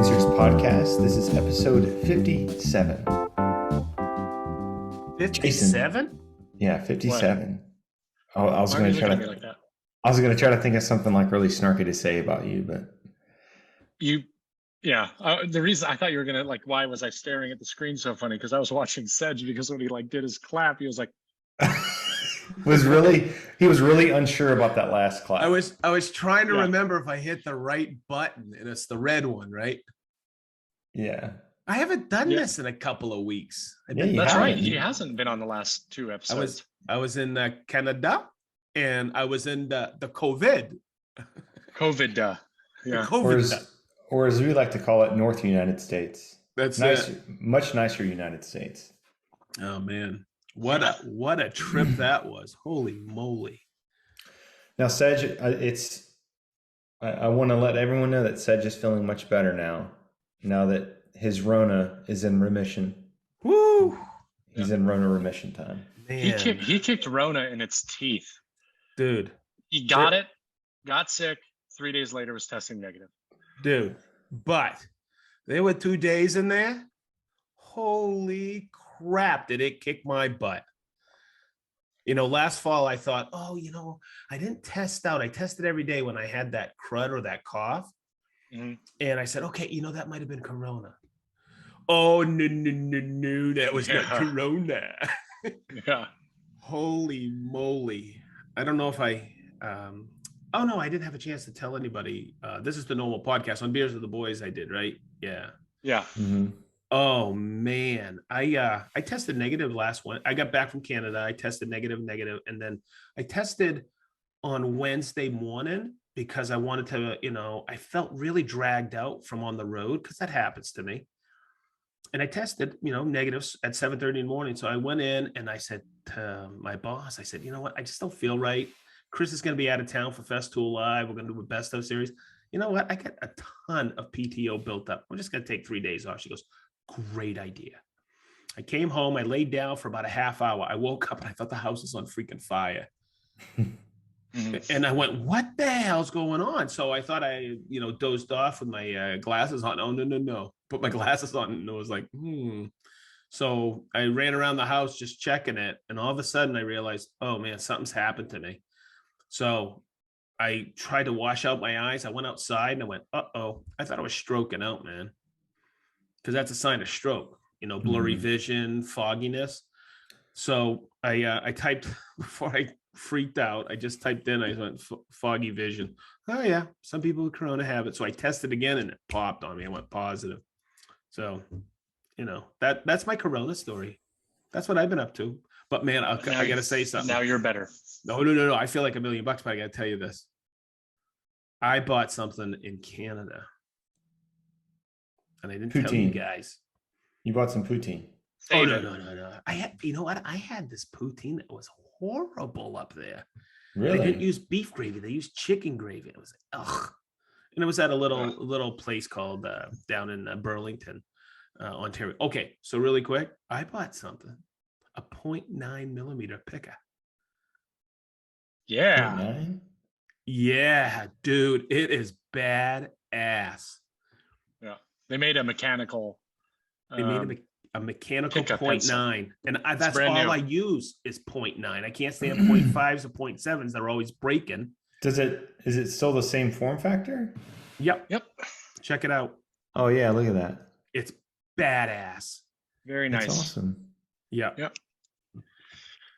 Producers Podcast. This is episode 57. 57? Yeah, 57. I was Why are going you to try looking to. at me like that? I was going to try to think of something like really snarky to say about you, but The reason I thought you were gonna why was I staring at the screen so funny? Because I was watching Sedge, because when he did his clap, he was like, he was really unsure about that last clap. I was trying to Yeah. remember if I hit the right button, and it's the red one, right? Yeah. I haven't done Yeah. this in a couple of weeks. Yeah, you "That's right, haven't. he hasn't been on the last two episodes." I was in Canada, and I was in the COVID. COVID, The yeah, COVID. Or as we like to call it, North United States. That's Nice, it. much nicer United States. Oh man, what a trip that was! Holy moly! Now, Sedge, I want to let everyone know that Sedge is feeling much better now that his Rona is in remission. Woo! He's in Rona remission time. Man, he kicked Rona in its teeth. dude, He got it, got sick. 3 days later, was testing negative. dude. But there were 2 days in there. Holy crap, did it kick my butt. Last fall I thought, I didn't test out. I tested every day when I had that crud or that cough. Mhm. And I said, okay, that might have been Corona. Oh, no, that was not Yeah. Corona. Yeah, Holy moly. I don't know if I oh no, I didn't have a chance to tell anybody. This is the normal podcast on Beers with the Boys I did, right? Yeah. yeah. Mm-hmm. Oh man. I tested negative last one. I got back from Canada. I tested negative, and then I tested on Wednesday morning because I wanted to, I felt really dragged out from on the road because that happens to me. And I tested, negatives at 7:30 in the morning. So I went in and I said to my boss, I said, you know what? I just don't feel right. Chris is going to be out of town for Festool Live. We're going to do a best of series. You know what? I got a ton of PTO built up. We're just going to take 3 days off. She goes, great idea. I came home. I laid down for about a half hour. I woke up and I thought the house was on freaking fire. Mhm. And I went, what the hell's going on? So I thought I, dozed off with my glasses on. Oh, no. Put my glasses on and it was like, So I ran around the house just checking it. And all of a sudden I realized, oh man, something's happened to me. So I tried to wash out my eyes. I went outside and I went, uh-oh. I thought I was stroking out, man. Because that's a sign of stroke, blurry vision, fogginess. So I typed before I freaked out. I just typed in, I went foggy vision. Oh yeah, some people with Corona have it. So I tested again and it popped on me. I went positive. So, that's my Corona story. That's what I've been up to. But man, I got to say something. Now you're better. No. I feel like $1 million, but I got to tell you this. I bought something in Canada. And I didn't tell you guys. You bought some poutine. Oh, no. I had, I had this poutine that was horrible up there. Really? They didn't use beef gravy. They used chicken gravy. It was like, ugh. And it was at a little place called down in Burlington, Ontario. Okay, so really quick, I bought something, a 0.9 millimeter picker. Yeah. 0.9? Yeah, dude, it is badass. Yeah. They made a mechanical. They made a mechanical pickup 0.9, and that's brand all new. I use is 0.9. I can't stand 0.5s or 0.7s. They're always breaking. Is it still the same form factor? Yep. Check it out. Oh yeah, look at that. It's badass. Very nice. That's awesome. Yep.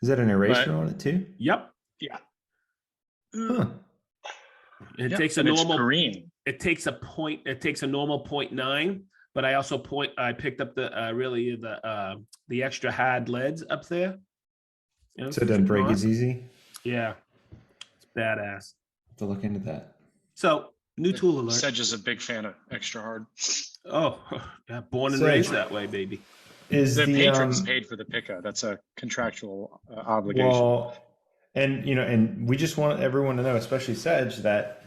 Is that an eraser on it too? Yep. Yeah. Huh. It takes a and normal it's green. It takes a normal 0.9, but I also I picked up the extra hard leads up there. So it doesn't break as easy? Yeah. It's badass. Have to look into that. So new tool alert. Sedge is a big fan of extra hard. Oh, yeah, born and Sedge. raised that way, baby. Is The the patrons paid for the pickup. That's a contractual obligation. well, and we just want everyone to know, especially Sedge, that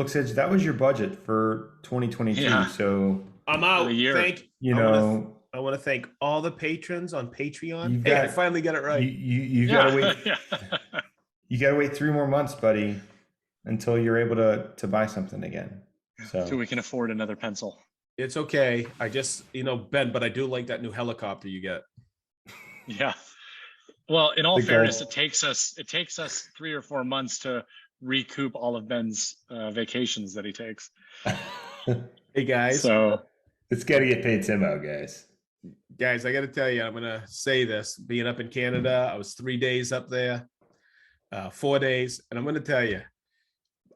Sedge, that was your budget for 2022. Yeah. So I'm out. For the year. I want to thank all the patrons on Patreon. Hey, I finally got it right. you gotta wait. Yeah. You gotta wait 3 more months, buddy, until you're able to buy something again. So we can afford another pencil. It's okay. I just, Ben, but I do like that new helicopter you get. Yeah. Well, in all The fairness, goal. it takes us 3 or 4 months to recoup all of Ben's vacations that he takes. Hey guys, So It's got to get paid somehow, guys. I got to tell you, I'm going to say this. Being up in Canada, I was 3 days up there, 4 days. And I'm going to tell you,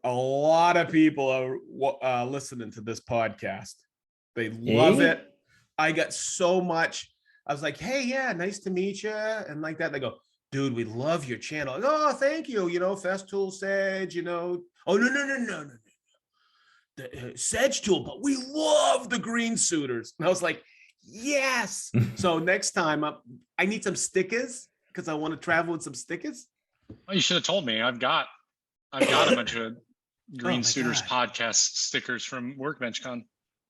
a lot of people are listening to this podcast. They love Eh? it. I got so much. I was like, hey, yeah, nice to meet you. And like that, they go, dude, we love your channel. Oh, thank you. Festool Sedge, Oh, no. The Sedge Tool, but we love the green suiters. And I was like, yes. So next time I need some stickers because I want to travel with some stickers. you should have told me. I've got a bunch of Green my Suitors God. podcast stickers from WorkbenchCon.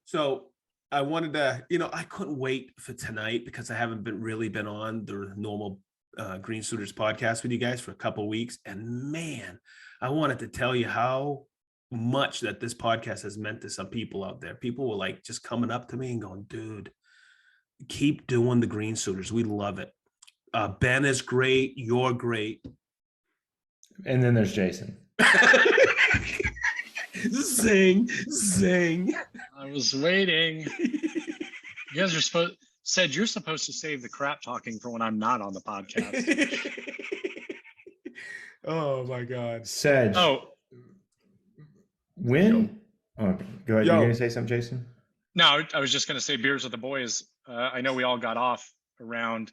So I wanted to, I couldn't wait for tonight because I haven't been on the normal Green Suitors podcast with you guys for a couple of weeks. And man, I wanted to tell you how much that this podcast has meant to some people out there. People were like just coming up to me and going, dude, keep doing the Green Suitors. We love it. Ben is great. You're great. And then there's Jason. Zing. I was waiting. You guys are you're supposed to save the crap talking for when I'm not on the podcast. Oh my God. Sedge. Oh, When? Oh, go ahead. Yo. You're going to say something, Jason? no, I was just going to say beers with the boys. I know we all got off around,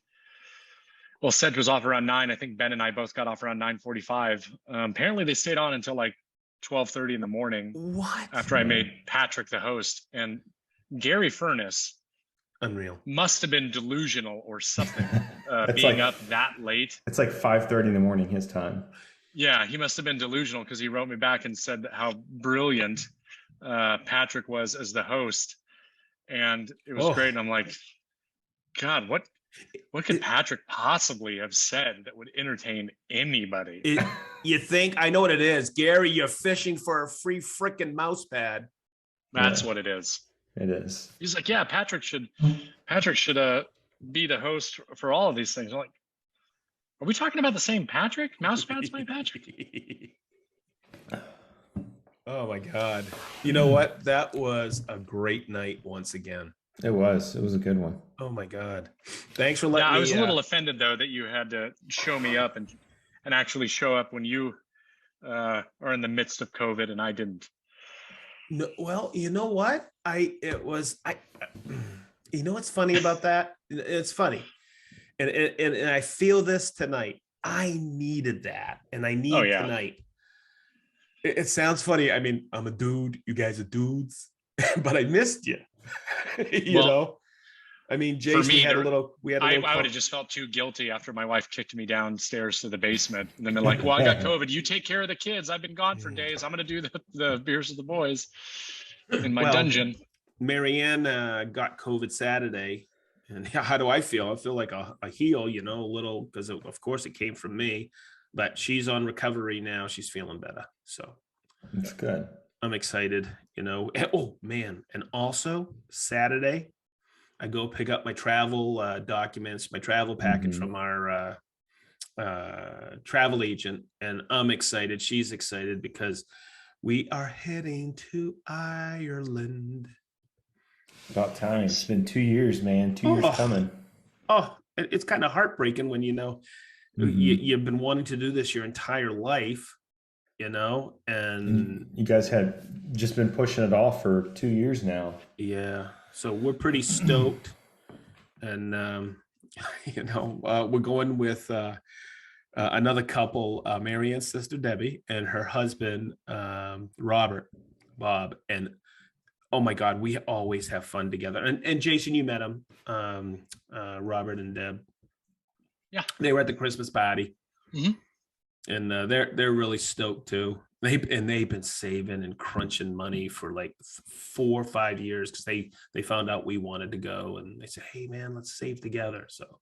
well, Sedge was off around 9. I think Ben and I both got off around 9:45. Apparently they stayed on until like 12:30 in the morning. What? After I made Patrick the host, and Gary Furness Unreal. must have been delusional or something, That's being like- up that late. It's like 5:30 in the morning his time. Yeah, he must have been delusional because he wrote me back and said how brilliant Patrick was as the host, and it was great. And I'm like, God, what could Patrick possibly have said that would entertain anybody? You think? I know what it is, Gary. You're fishing for a free freaking mouse pad. That's Yeah. what it is. It is. He's like, yeah, Patrick should be the host for all of these things. I'm like, are we talking about the same Patrick? Mousepad's my Patrick. Oh my God. You know what? That was a great night once again. It was. It was a good one. Oh my God. Thanks for letting me. Yeah, I was a little offended though that you had to show me up and actually show up when you are in the midst of COVID and I didn't. No, well, you know what? You know what's funny about that? It's funny. And I feel this tonight. I needed that. And I need tonight. It sounds funny. I mean, I'm a dude. You guys are dudes. But I missed you. you know? I mean, Jason, we had a little. I would have just felt too guilty after my wife kicked me downstairs to the basement. And then they're like, well, I got COVID. You take care of the kids. I've been gone for days. I'm going to do the beers with the boys in my dungeon. Marianne got COVID Saturday. And how do I feel? I feel like a heel, a little, because of course it came from me, but she's on recovery now. She's feeling better. So it's good. I'm excited, Oh man. And also Saturday, I go pick up my travel documents, my travel package from our travel agent. And I'm excited. She's excited because we are heading to Ireland. About time. It's been 2 years, man. 2 years coming. Oh, it's kind of heartbreaking when you've been wanting to do this your entire life, and you guys had just been pushing it off for 2 years now. Yeah, so we're pretty stoked, and we're going with another couple, Marianne's sister Debbie and her husband Bob, and oh my God, we always have fun together. And Jason, you met them, Robert and Deb. Yeah, they were at the Christmas party, and they're really stoked too. They've been saving and crunching money for like 4 or 5 years because they found out we wanted to go, and they said, "Hey man, let's save together." So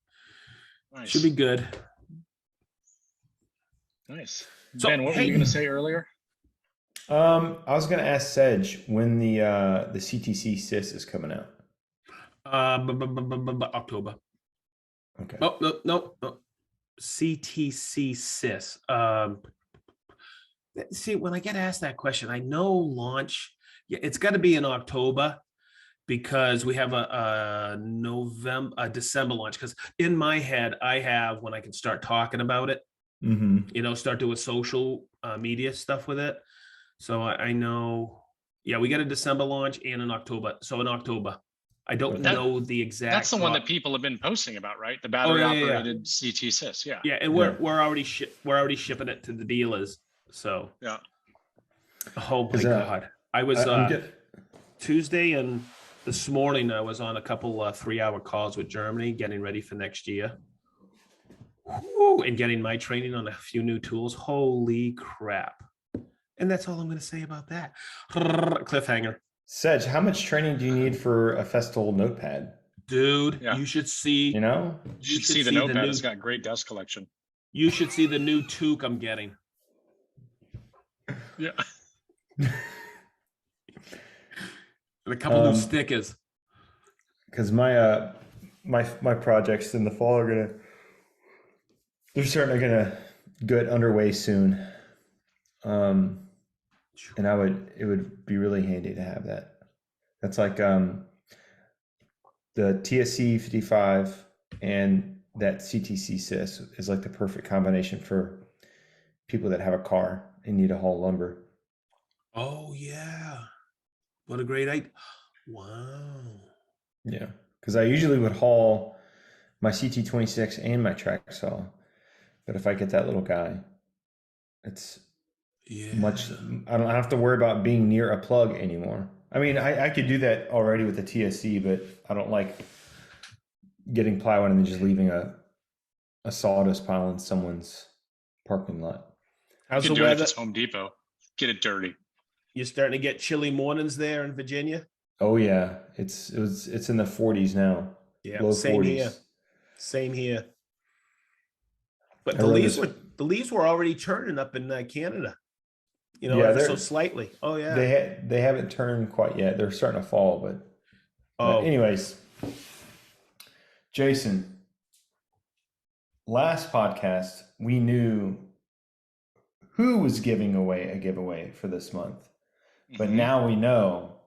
nice. Should be good. Nice. So, Ben, what were you going to say earlier? I was gonna ask Sedge when the CTC Sys is coming out. October. Okay. Oh, no. CTC Sys. See, when I get asked that question, I know launch. Yeah, it's got to be in October because we have a December launch. Because in my head, I have when I can start talking about it. Mm-hmm. Start doing social media stuff with it. So I know. Yeah, we got a December launch and in October. So in October, I don't Okay. know the That's exact the one that drop. people have been posting about, right? The Oh battery yeah, yeah, yeah. operated CT sys. Yeah. Yeah, and Yeah. we're already shipping it to the dealers. So Yeah. oh my Because god, I was I'm good. Tuesday and this morning I was on a couple 3-hour calls with Germany, getting ready for next year. Woo, and getting my training on a few new tools. Holy crap! And that's all I'm going to say about that. Cliffhanger. Sedge, how much training do you need for a Festool notepad? Dude, Yeah. you should see. You know? You should see the notepad. It's got great dust collection. You should see the new toque I'm getting. Yeah. And a couple new stickers. Because my projects in the fall are they're certainly gonna get underway soon. And it would be really handy to have that. That's like the TSC 55 and that CTC Sys is like the perfect combination for people that have a car and need to haul lumber. Oh yeah, what a great idea! Wow. Yeah, because I usually would haul my CT26 and my track saw, but if I get that little guy, it's Yeah. I don't have to worry about being near a plug anymore. I mean, I could do that already with the TSC, but I don't like getting plowing and then just leaving a sawdust pile in someone's parking lot. How's You the can do it if weather? it's Home Depot. Get it dirty. You starting to get chilly mornings there in Virginia? Oh yeah, it's in the 40s now. Yeah, Low same 40s. here. Same here. But I the rode leaves this. the leaves were already turning up in Canada. Yeah, Ever so slightly. Oh yeah. they haven't turned quite yet. They're starting to fall, but Oh, anyways, Jason, last podcast we knew who was giving away a giveaway for this month, but Mhm. now we know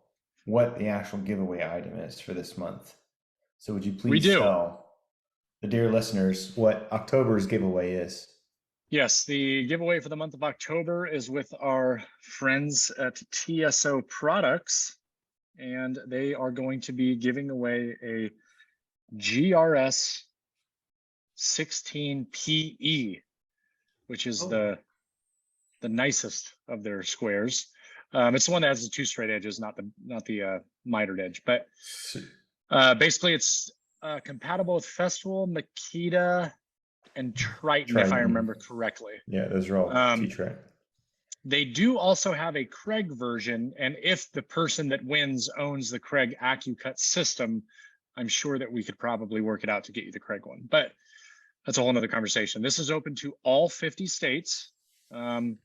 what the actual giveaway item is for this month. So would you please tell the dear listeners what October's giveaway is? Yes, the giveaway for the month of October is with our friends at TSO Products, and they are going to be giving away a GRS 16PE, which is the nicest of their squares. It's the one that has the two straight edges, not the mitered edge. But basically, it's compatible with Festool, Makita, and Triton, if I remember correctly. Yeah, those are all T-Track. They do also have a Craig version, and if the person that wins owns the Craig AccuCut system, I'm sure that we could probably work it out to get you the Craig one. But that's a whole nother conversation. This is open to all 50 states. And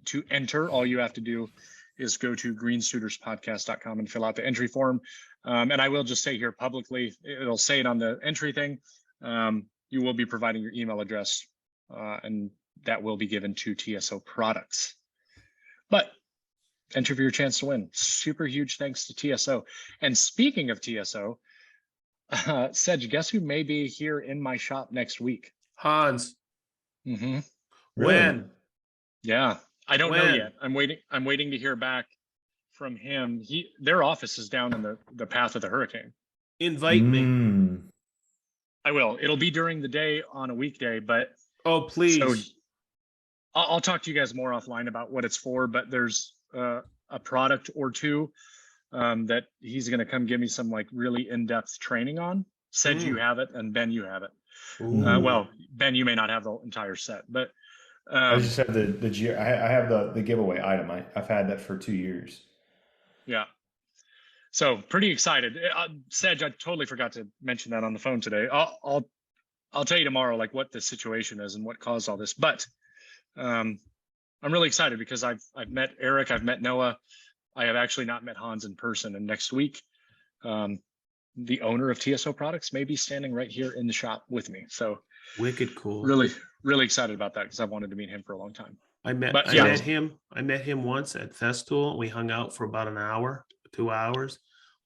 to enter, all you have to do is go to greensuiterspodcast.com and fill out the entry form. And I will just say here publicly, it'll say it on the entry thing. You will be providing your email address, and that will be given to TSO Products. But enter for your chance to win. Super huge thanks to TSO. And speaking of TSO, Sedge, guess who may be here in my shop next week? Hans. Mm-hmm. Really? When? Yeah, I don't know yet. I'm waiting to hear back from him. Their office is down in the path of the hurricane. Invite me. I will. It'll be during the day on a weekday, but oh please. So I'll talk to you guys more offline about what it's for. But there's a product or two that he's going to come give me some like really in-depth training on. Said you have it, and Ben, you have it. Well, Ben, you may not have the entire set, but I just have I have the giveaway item. I've had that for 2 years. Yeah. So pretty excited. Sedge, I totally forgot to mention that on the phone today. I'll tell you tomorrow like what the situation is and what caused all this. But I'm really excited because I've met Eric, I've met Noah. I have actually not met Hans in person. And next week, the owner of TSO Products may be standing right here in the shop with me. So Wicked cool. really, really excited about that because I've wanted to meet him for a long time. I met him once at Festool. We hung out for about an hour, 2 hours.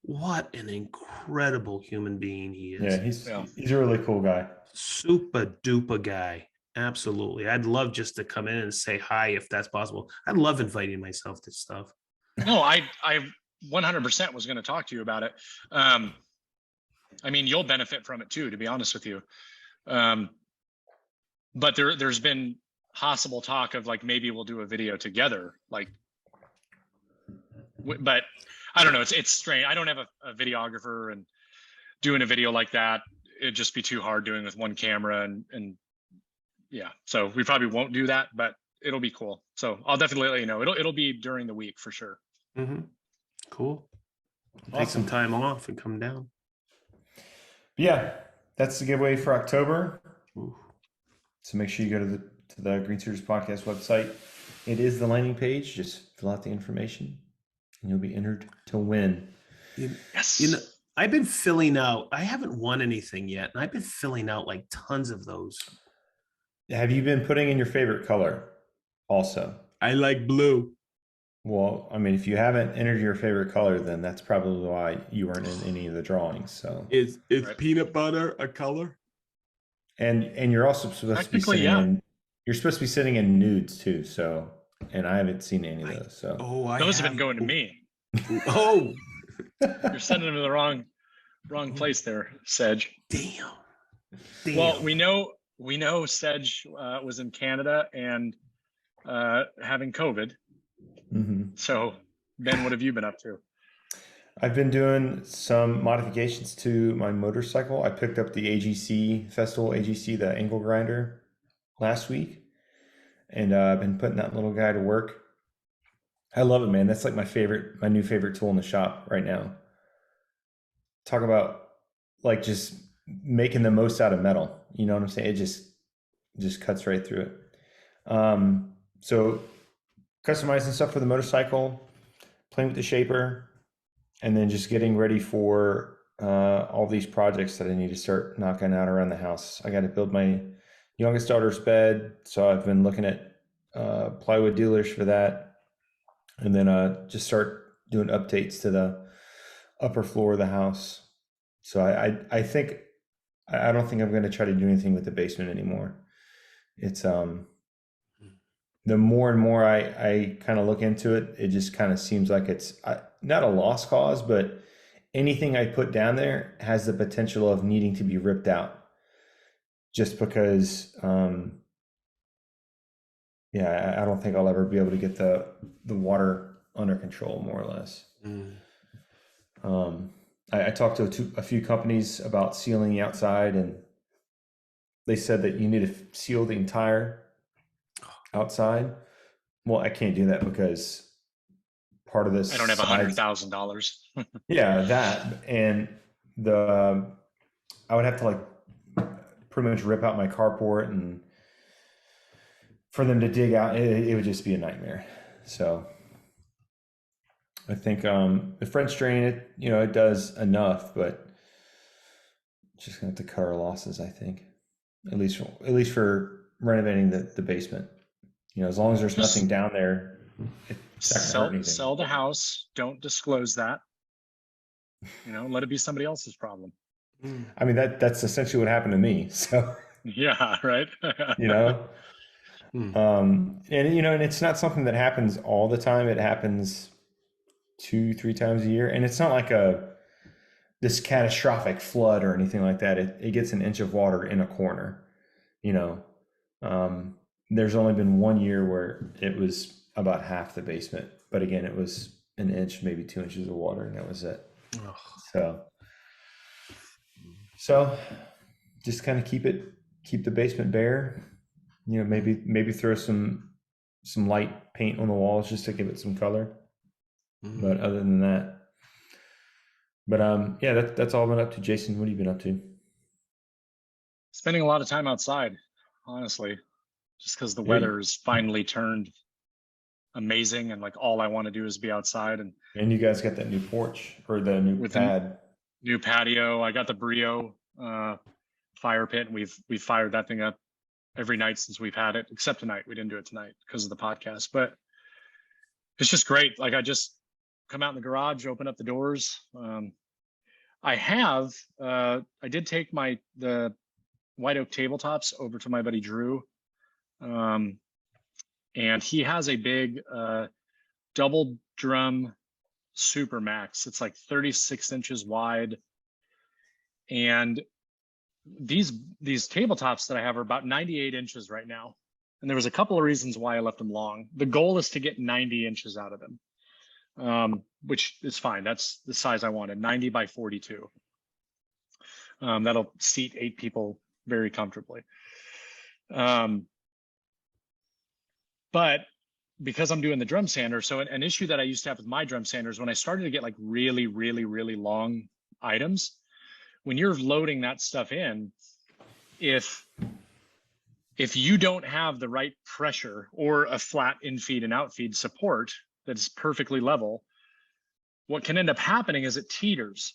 What an incredible human being he is. Yeah, he's a really cool guy. Super duper guy. Absolutely. I'd love just to come in and say hi if that's possible. I love inviting myself to stuff. No, I 100% was going to talk to you about it. I mean, you'll benefit from it too, to be honest with you. But there's been possible talk of like, maybe we'll do a video together. Like, but I don't know. It's strange. I don't have a videographer, and doing a video like that, it'd just be too hard doing with one camera and yeah. So we probably won't do that, but it'll be cool. So I'll definitely let you know. It'll be during the week for sure. Mm-hmm. Cool. Awesome. Take some time off and come down. Yeah, that's the giveaway for October. Ooh. So make sure you go to the Green Series Podcast website. It is the landing page. Just fill out the information, and you'll be entered to win. Yes. You know, I've been filling out. I haven't won anything yet, and I've been filling out like tons of those. Have you been putting in your favorite color also? I like blue. Well, I mean, if you haven't entered your favorite color, then that's probably why you weren't in any of the drawings. So Is Right. peanut butter a color? and you're also supposed to be Technically, sitting yeah. in. You're supposed to be sitting in nudes too. So, and I haven't seen any of those. So Those have been going to me. Oh, You're sending them to the wrong place there, Sedge. damn. Well, we know Sedge was in Canada and having COVID. mhm. So Ben, what have you been up to? I've been doing some modifications to my motorcycle. I picked up the AGC Festool AGC, the angle grinder, last week, and I've been putting that little guy to work. I love it, man. That's like my new favorite tool in the shop right now. Talk about like just making the most out of metal. You know what I'm saying? It just cuts right through it. So customizing stuff for the motorcycle, playing with the shaper, and then just getting ready for all these projects that I need to start knocking out around the house. I got to build my youngest daughter's bed, so I've been looking at plywood dealers for that, and then just start doing updates to the upper floor of the house. So I think I don't think I'm going to try to do anything with the basement anymore. It's the more and more I kind of look into it, it just kind of seems like it's not a lost cause, but anything I put down there has the potential of needing to be ripped out just because, I don't think I'll ever be able to get the water under control, more or less. I talked to a few companies about sealing the outside, and they said that you need to seal the entire outside. Well, I can't do that because part of this I don't have $100,000. Yeah, that and I would have to like pretty much rip out my carport, and for them to dig out, it would just be a nightmare. So I think the French drain, it does enough, but just gonna have to cut our losses. I think at least for renovating the basement. As long as there's nothing down there, it's not gonna hurt anything. Sell the house. Don't disclose that. Let it be somebody else's problem. I mean, that's essentially what happened to me. So Yeah, right. And it's not something that happens all the time. It happens 2-3 times a year, and it's not like this catastrophic flood or anything like that. It gets an inch of water in a corner. There's only been one year where it was about half the basement, but again, it was an inch, maybe 2 inches of water, and that was it. So just kind of keep the basement bare. Maybe throw some light paint on the walls just to give it some color. But other than that, that's all I've been up to. Jason, what have you been up to? Spending a lot of time outside, honestly, just because the weather's finally turned amazing. And like, all I want to do is be outside. And you guys got that new porch or the new with pad. the new patio, I got the Brio fire pit. And we've fired that thing up every night since we've had it, except tonight. We didn't do it tonight because of the podcast, but it's just great. Like, I just come out in the garage, open up the doors. I did take the white oak tabletops over to my buddy Drew. And he has a big double drum Super Max. It's like 36 inches wide. And these tabletops that I have are about 98 inches right now. And there was a couple of reasons why I left them long. The goal is to get 90 inches out of them, which is fine. That's the size I wanted, 90 by 42. That'll seat 8 people very comfortably. But because I'm doing the drum sander, so an issue that I used to have with my drum sanders, when I started to get like really, really, really long items, when you're loading that stuff in, if you don't have the right pressure or a flat in-feed and out-feed support that's perfectly level, what can end up happening is it teeters,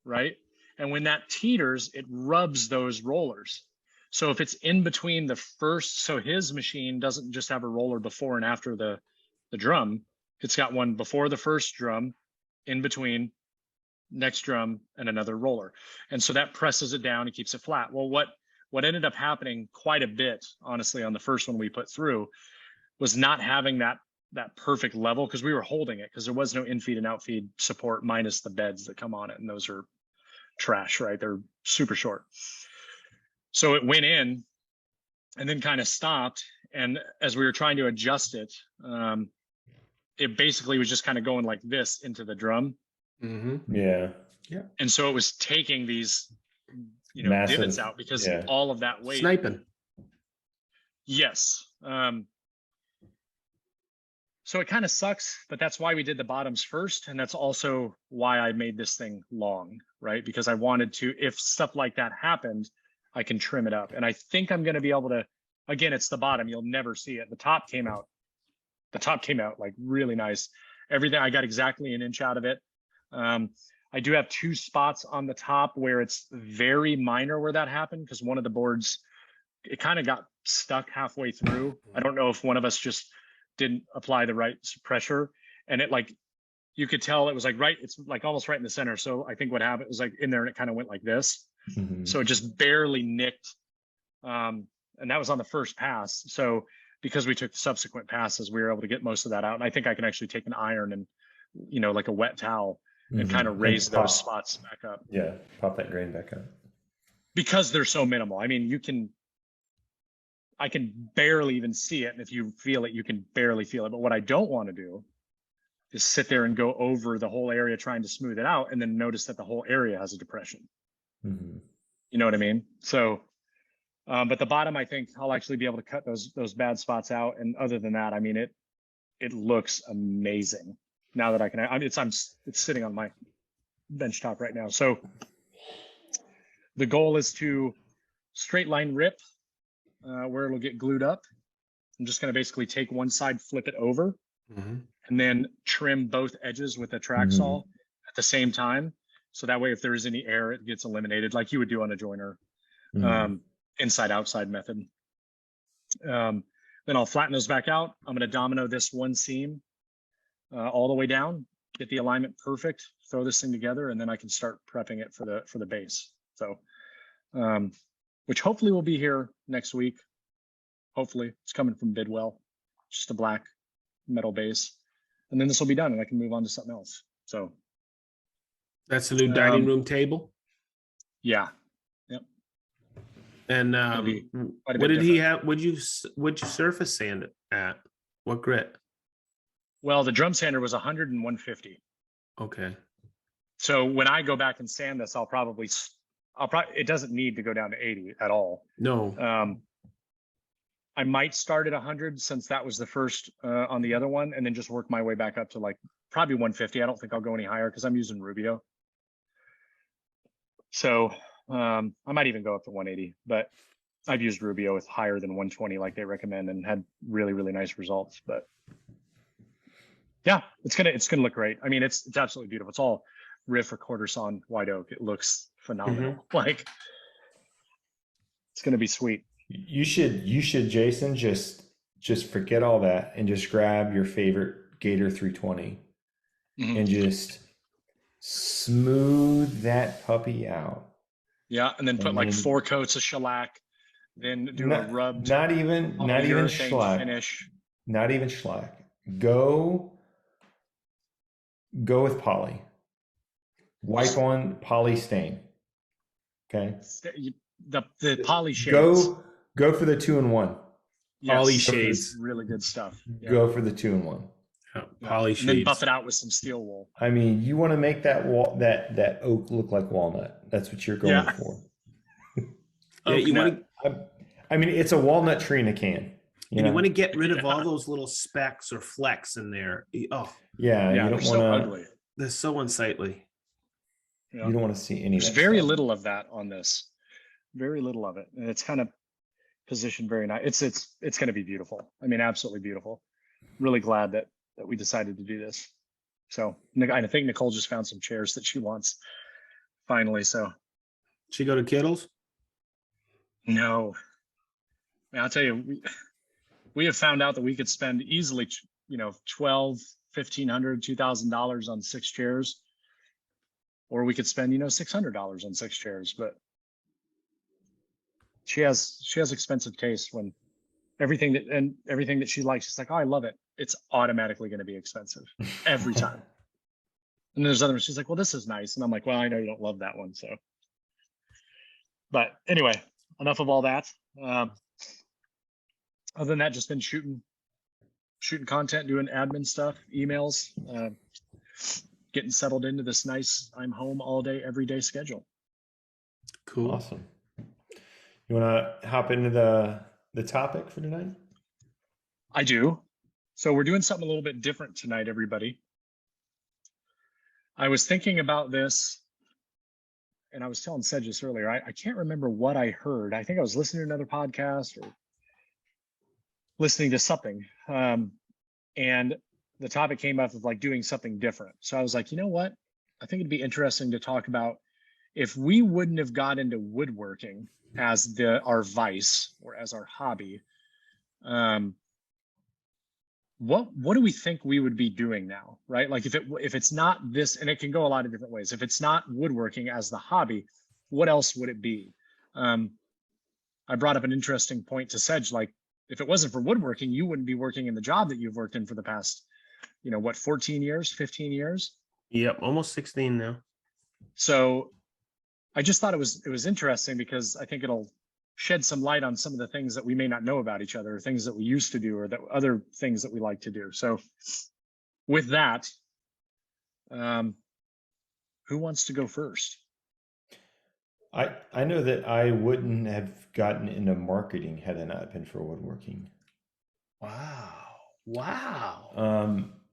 right? And when that teeters, it rubs those rollers. So if it's in between the first, so his machine doesn't just have a roller before and after the drum. It's got one before the first drum, in between, next drum, and another roller. And so that presses it down and keeps it flat. Well, what ended up happening quite a bit, honestly, on the first one we put through, was not having that perfect level, because we were holding it because there was no in-feed and out-feed support minus the beds that come on it. And those are trash, right? They're super short. So it went in and then kind of stopped. And as we were trying to adjust it, it basically was just kind of going like this into the drum. Mm-hmm. Yeah. And so it was taking these, Massive divots out because all of that weight. Sniping. Yes. So it kind of sucks, but that's why we did the bottoms first. And that's also why I made this thing long, right? Because I wanted to, if stuff like that happened, I can trim it up. And I think I'm going to be able to, again, it's the bottom. You'll never see it. The top came out like really nice. Everything, I got exactly an inch out of it. I do have 2 spots on the top where it's very minor where that happened, because one of the boards, it kind of got stuck halfway through. I don't know if one of us just didn't apply the right pressure, and it, like, you could tell it was like it's like almost right in the center. So I think what happened was like in there and it kind of went like this. Mm-hmm. So it just barely nicked. And that was on the first pass. So because we took the subsequent passes, we were able to get most of that out. And I think I can actually take an iron and, like a wet towel, and kind of raise those spots back up. Yeah, pop that grain back up. Because they're so minimal. I mean, I can barely even see it. And if you feel it, you can barely feel it. But what I don't want to do is sit there and go over the whole area trying to smooth it out and then notice that the whole area has a depression. Mm-hmm. You know what I mean? So, but the bottom, I think I'll actually be able to cut those bad spots out. And other than that, I mean, it looks amazing now that I can. It's sitting on my bench top right now. So the goal is to straight line rip where it'll get glued up. I'm just going to basically take one side, flip it over, and then trim both edges with a track saw at the same time. So that way, if there is any air, it gets eliminated like you would do on a joiner, inside outside method. Then I'll flatten those back out. I'm going to domino this one seam all the way down, get the alignment perfect, throw this thing together, and then I can start prepping it for the base. So, which hopefully will be here next week. Hopefully, it's coming from Bidwell, just a black metal base, and then this will be done, and I can move on to something else. So. That's the new dining room table. Yeah. Yep. And what did he have? Would you surface sand it at? What grit? Well, the drum sander was 100 and 150. Okay. So when I go back and sand this, I'll probably it doesn't need to go down to 80 at all. No. I might start at 100 since that was the first on the other one, and then just work my way back up to like probably 150. I don't think I'll go any higher because I'm using Rubio. So I might even go up to 180, but I've used Rubio with higher than 120 like they recommend and had really, really nice results. But Yeah, it's gonna look great. I mean, it's absolutely beautiful. It's all riff or quarter sawn white oak. It looks phenomenal. Like it's gonna be sweet. You should, Jason, just forget all that and just grab your favorite Gator 320 Mhm. and just smooth that puppy out. Yeah, and then put And like then 4 coats of shellac, then do a rubbed not even polyurethane shellac. finish. Not even shellac. Go with poly. Wipe on poly stain. Okay. The poly shades. Go for the 2-in-1. Poly Yes, shades. really good stuff. Yeah. Go for the 2-in-1. Poly And then buff shades. it out with some steel wool. I mean, you want to make that that oak look like walnut. That's what you're going for. Yeah, you want to. I mean, it's a walnut tree in a can. And you want to get rid of all those little specks or flecks in there. Oh, yeah, you don't want so ugly. They're so unsightly. Yeah. You don't want to see any. There's of that very stuff. little of that on this. Very little of it, and it's kind of positioned very nice. It's going to be beautiful. I mean, absolutely beautiful. Really glad that we decided to do this. So I think Nicole just found some chairs that she wants finally. So She go to Kittles? no, man, I'll tell you, we have found out that we could spend easily, $1,200, $1,500, $2,000 on 6 chairs, or we could spend, $600 on 6 chairs. But she has expensive taste when everything that she likes, she's like, oh, I love it. It's automatically going to be expensive every time. And there's others, she's like, well, this is nice. And I'm like, well, I know you don't love that one. So, but anyway, enough of all that. Other than that, just been shooting content, doing admin stuff, emails, getting settled into this nice, I'm home all day, every day schedule. Cool. Awesome. You want to hop into the topic for tonight? I do. So we're doing something a little bit different tonight, everybody. I was thinking about this, and I was telling Sedgis earlier, I can't remember what I heard. I think I was listening to another podcast or listening to something. And the topic came up of like doing something different. So I was like, you know what? I think it'd be interesting to talk about if we wouldn't have got into woodworking as our vice or as our hobby, what do we think we would be doing now, right? Like if it's not this, and it can go a lot of different ways. If it's not woodworking as the hobby, what else would it be? I brought up an interesting point to Sedge, like if it wasn't for woodworking, you wouldn't be working in the job that you've worked in for the past, 14 years, 15 years? Yep, almost 16 now. So I just thought it was interesting because I think it'll shed some light on some of the things that we may not know about each other, or things that we used to do, or that other things that we like to do. So with that, who wants to go first? I know that I wouldn't have gotten into marketing had it not been for woodworking. Wow.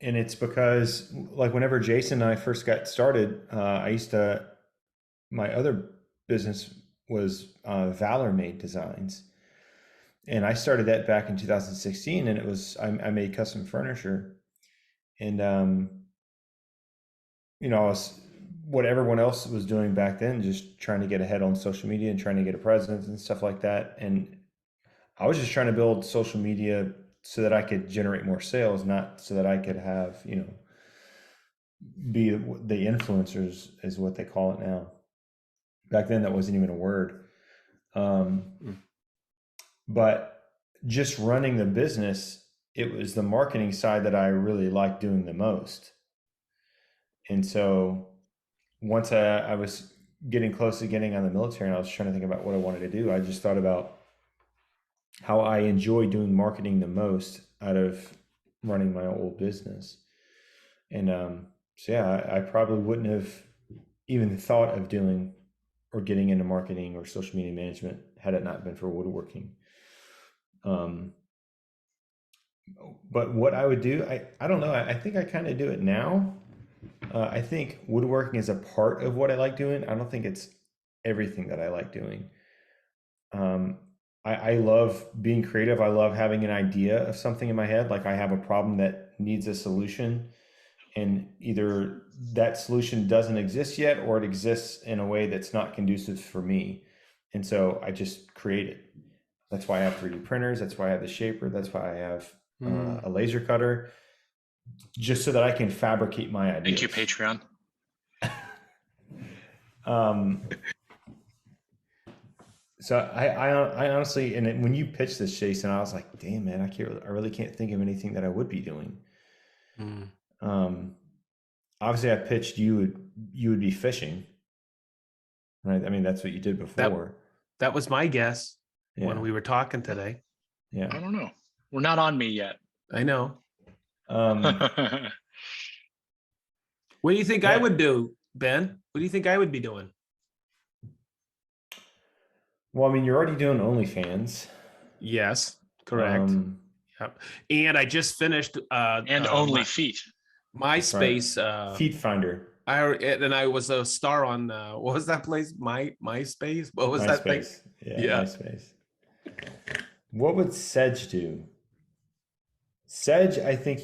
And it's because like whenever Jason and I first got started, my other business was Valor Made Designs. And I started that back in 2016, and it was, I made custom furniture, and, I was what everyone else was doing back then, just trying to get ahead on social media and trying to get a presence and stuff like that. And I was just trying to build social media so that I could generate more sales, not so that I could have, be the influencers is what they call it now. Back then, that wasn't even a word. But just running the business, it was the marketing side that I really liked doing the most. And so once I was getting close to getting on the military and I was trying to think about what I wanted to do, I just thought about how I enjoy doing marketing the most out of running my old business. And so yeah, I probably wouldn't have even thought of doing or getting into marketing or social media management had it not been for woodworking. But what I would do, I don't know. I think I kind of do it now. I think woodworking is a part of what I like doing. I don't think it's everything that I like doing. I love being creative. I love having an idea of something in my head. Like I have a problem that needs a solution, and either that solution doesn't exist yet, or it exists in a way that's not conducive for me. And so I just create it. That's why I have 3D printers. That's why I have the shaper. That's why I have a laser cutter, just so that I can fabricate my ideas. Thank you, Patreon. So I honestly, and when you pitched this, Jason, I was like, damn, man, I really can't think of anything that I would be doing. Obviously I pitched you would be fishing, right? I mean, that's what you did before. That was my guess when we were talking today. Yeah. I don't know. We're not on me yet. I know. What do you think I would do, Ben? What do you think I would be doing? Well, I mean, you're already doing OnlyFans. Yes, correct. Yep. And I just finished and Only Feet. MySpace. Right. Feet Finder. I was a star on what was that place? MySpace? What was that thing? Yeah, MySpace. What would Sedge do? Sedge, I think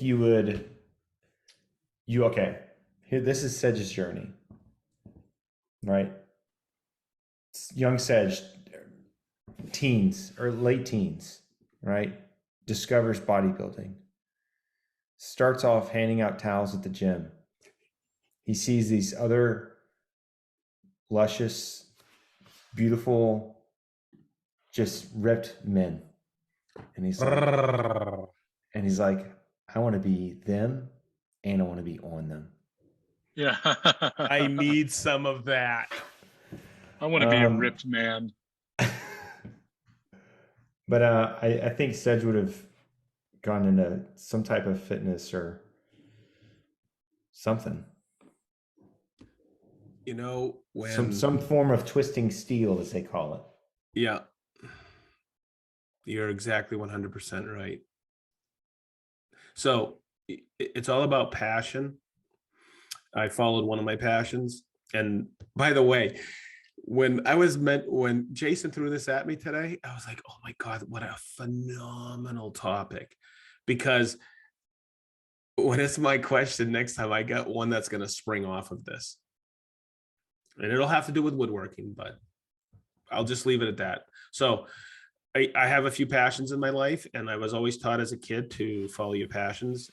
okay. Here, this is Sedge's journey. Right? Young Sedge, teens or late teens, right? Discovers bodybuilding. Starts off handing out towels at the gym. He sees these other luscious, beautiful, just ripped men. And he's like, I want to be them, and I want to be on them. Yeah. I need some of that. I want to be a ripped man. But I think Sedge would have gone into some type of fitness or something. You know, when some form of twisting steel, as they call it. Yeah. You're exactly 100% right. So it's all about passion. I followed one of my passions. And by the way, when Jason threw this at me today, I was like, oh my God, what a phenomenal topic. Because when it's my question next time, I got one that's going to spring off of this. And it'll have to do with woodworking, but I'll just leave it at that. So I have a few passions in my life, and I was always taught as a kid to follow your passions.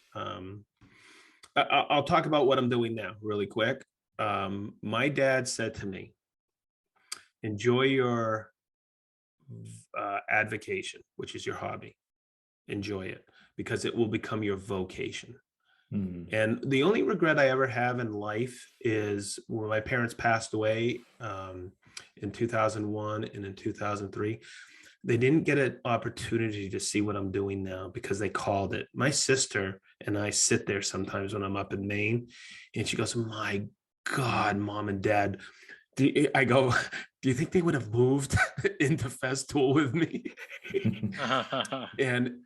I'll talk about what I'm doing now really quick. My dad said to me, enjoy your avocation, which is your hobby. Enjoy it, because it will become your vocation. Mm-hmm. And the only regret I ever have in life is when my parents passed away in 2001 and in 2003. They didn't get an opportunity to see what I'm doing now because they called it. My sister and I sit there sometimes when I'm up in Maine, and she goes, my God, Mom and Dad. I go, do you think they would have moved into Festool with me? And,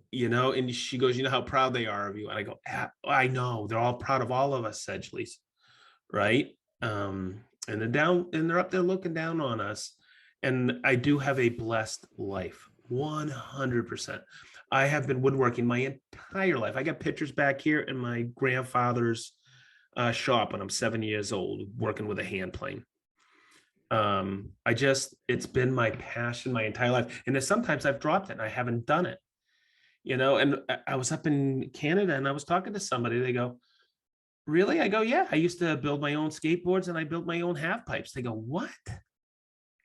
you know, and she goes, you know how proud they are of you. And I go, I know, they're all proud of all of us Sedgeleys, right? And they're up there looking down on us. And I do have a blessed life, 100%. I have been woodworking my entire life. I got pictures back here in my grandfather's shop when I'm 7 years old, working with a hand plane. It's been my passion my entire life. And sometimes I've dropped it and I haven't done it, you know. And I was up in Canada and I was talking to somebody. They go, really? I go, yeah, I used to build my own skateboards and I built my own half pipes. They go, what?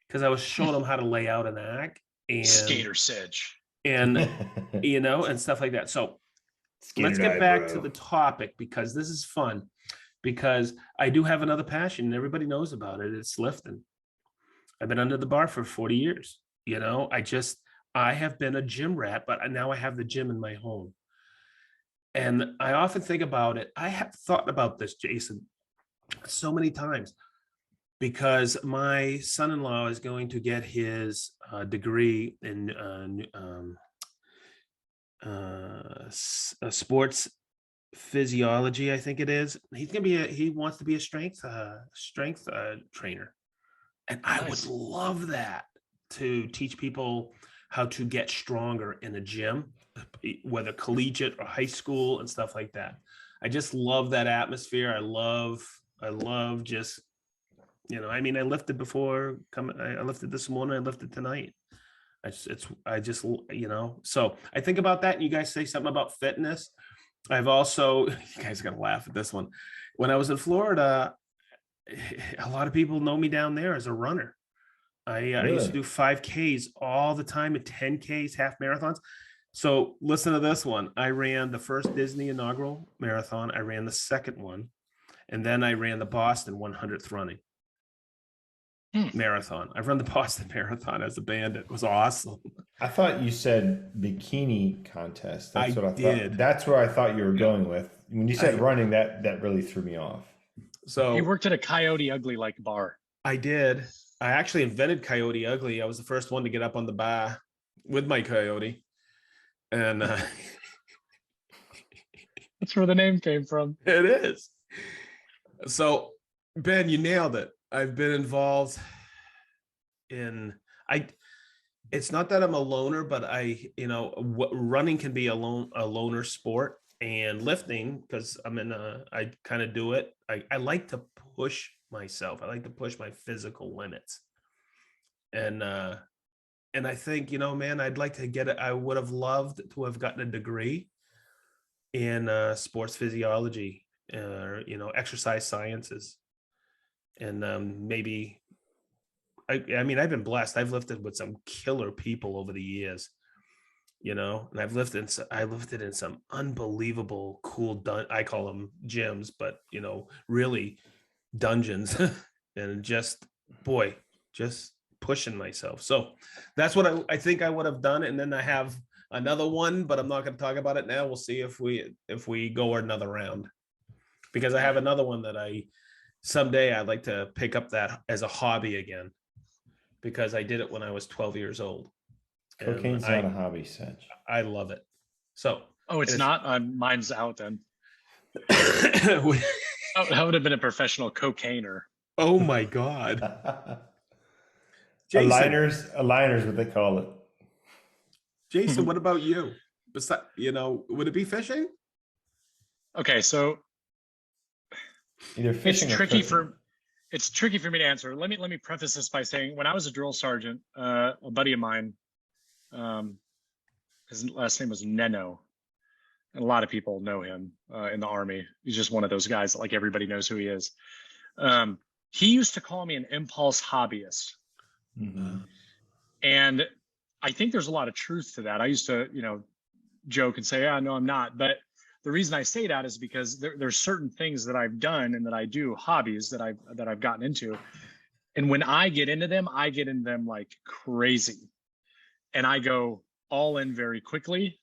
Because I was showing them how to lay out an act and skater Sedge and you know, and stuff like that. So let's get back to the topic, because this is fun, because I do have another passion and everybody knows about it. It's lifting. I've been under the bar for 40 years. You know, I have been a gym rat, but now I have the gym in my home. And I often think about it. I have thought about this, Jason, so many times, because my son-in-law is going to get his degree in sports physiology, I think it is. He wants to be a strength trainer. And I would love that, to teach people how to get stronger in a gym, whether collegiate or high school and stuff like that. I just love that atmosphere. I love just, I mean, I lifted before coming, I lifted this morning, I lifted tonight. I just, so I think about that. And you guys say something about fitness. I've also, you guys are going to laugh at this one. When I was in Florida, a lot of people know me down there as a runner. I used to Really? do 5Ks all the time and 10Ks, half marathons. So listen to this one. I ran the first Disney inaugural marathon. I ran the second one. And then I ran the Boston 100th running marathon. I've run the Boston Marathon as a bandit. It was awesome. I thought you said bikini contest. That's I what I did. thought. That's where I thought you were going with. When you said I- running, that really threw me off. So You worked at a Coyote Ugly like bar. I did. I actually invented Coyote Ugly. I was the first one to get up on the bar with my Coyote. And That's where the name came from. it is. So, Ben, you nailed it. I've been involved in, it's not that I'm a loner, but running can be a loner sport, and lifting, because I kind of do it. I like to push myself. I like to push my physical limits. And I think, man, I'd like to get it. I would have loved to have gotten a degree in sports physiology, exercise sciences. And maybe, I mean, I've been blessed. I've lifted with some killer people over the years, and I lifted in some unbelievable cool, I call them gyms, but, really dungeons and just pushing myself. So that's what I think I would have done. And then I have another one, but I'm not going to talk about it now. We'll see if we go another round, because I have another one that someday I'd like to pick up that as a hobby again, because I did it when I was 12 years old. Cocaine's not a hobby, Sedge. I love it. So, it's not. Mine's out then. We- I would have been a professional cocainer. oh my God. A Jason, liners, what they call it. Jason, what about you? Besides, would it be fishing? Okay, so Either fishing it's or tricky cooking. it's tricky for me to answer. Let me preface this by saying, when I was a drill sergeant, a buddy of mine, his last name was Neno, and a lot of people know him in the Army. He's just one of those guys that, like, everybody knows who he is. He used to call me an impulse hobbyist. Mm-hmm. And I think there's a lot of truth to that. I used to, joke and say, no, I'm not. But the reason I say that is because there's certain things that I've done and that I do, hobbies that I've gotten into. And when I get into them like crazy. And I go all in very quickly.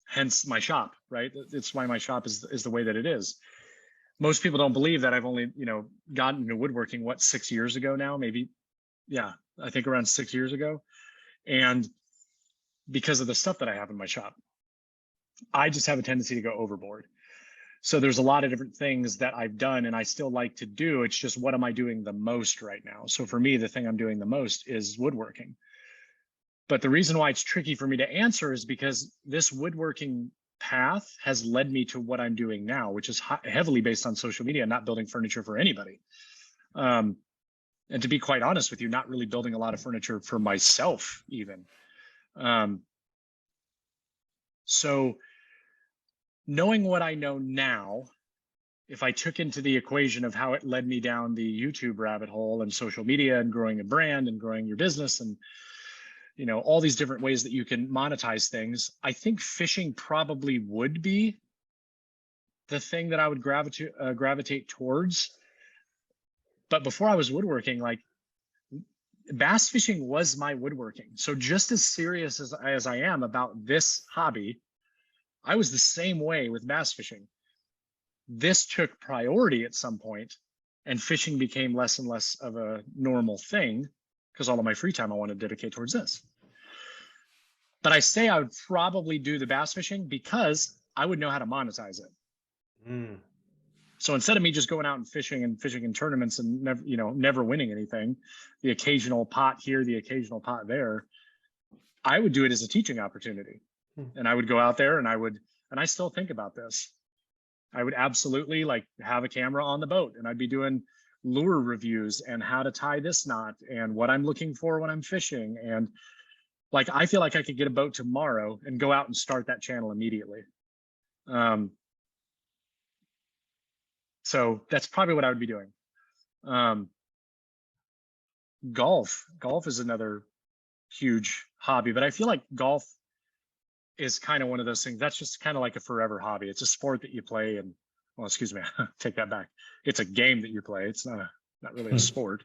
Hence my shop, right? It's why my shop is the way that it is. Most people don't believe that I've only, gotten into woodworking, 6 years ago now, maybe. Yeah, I think around 6 years ago. And because of the stuff that I have in my shop, I just have a tendency to go overboard. So there's a lot of different things that I've done and I still like to do. It's just, what am I doing the most right now? So for me, the thing I'm doing the most is woodworking. But the reason why it's tricky for me to answer is because this woodworking path has led me to what I'm doing now, which is heavily based on social media, not building furniture for anybody. And to be quite honest with you, not really building a lot of furniture for myself even. So knowing what I know now, if I took into the equation of how it led me down the YouTube rabbit hole and social media and growing a brand and growing your business and, all these different ways that you can monetize things, I think fishing probably would be the thing that I would gravitate towards. But before I was woodworking, like, bass fishing was my woodworking. So just as serious as I am about this hobby, I was the same way with bass fishing. This took priority at some point, and fishing became less and less of a normal thing because all of my free time I want to dedicate towards this. But I say I would probably do the bass fishing because I would know how to monetize it. Mm. So instead of me just going out and fishing in tournaments and never winning anything, the occasional pot here, the occasional pot there, I would do it as a teaching opportunity. And I would go out there and I still think about this. I would absolutely like have a camera on the boat, and I'd be doing lure reviews and how to tie this knot and what I'm looking for when I'm fishing. And like, I feel like I could get a boat tomorrow and go out and start that channel immediately. So that's probably what I would be doing. Golf is another huge hobby, but I feel like golf is kind of one of those things that's just kind of like a forever hobby. It's a sport that you play, and well, excuse me, take that back. It's a game that you play. It's not really a sport.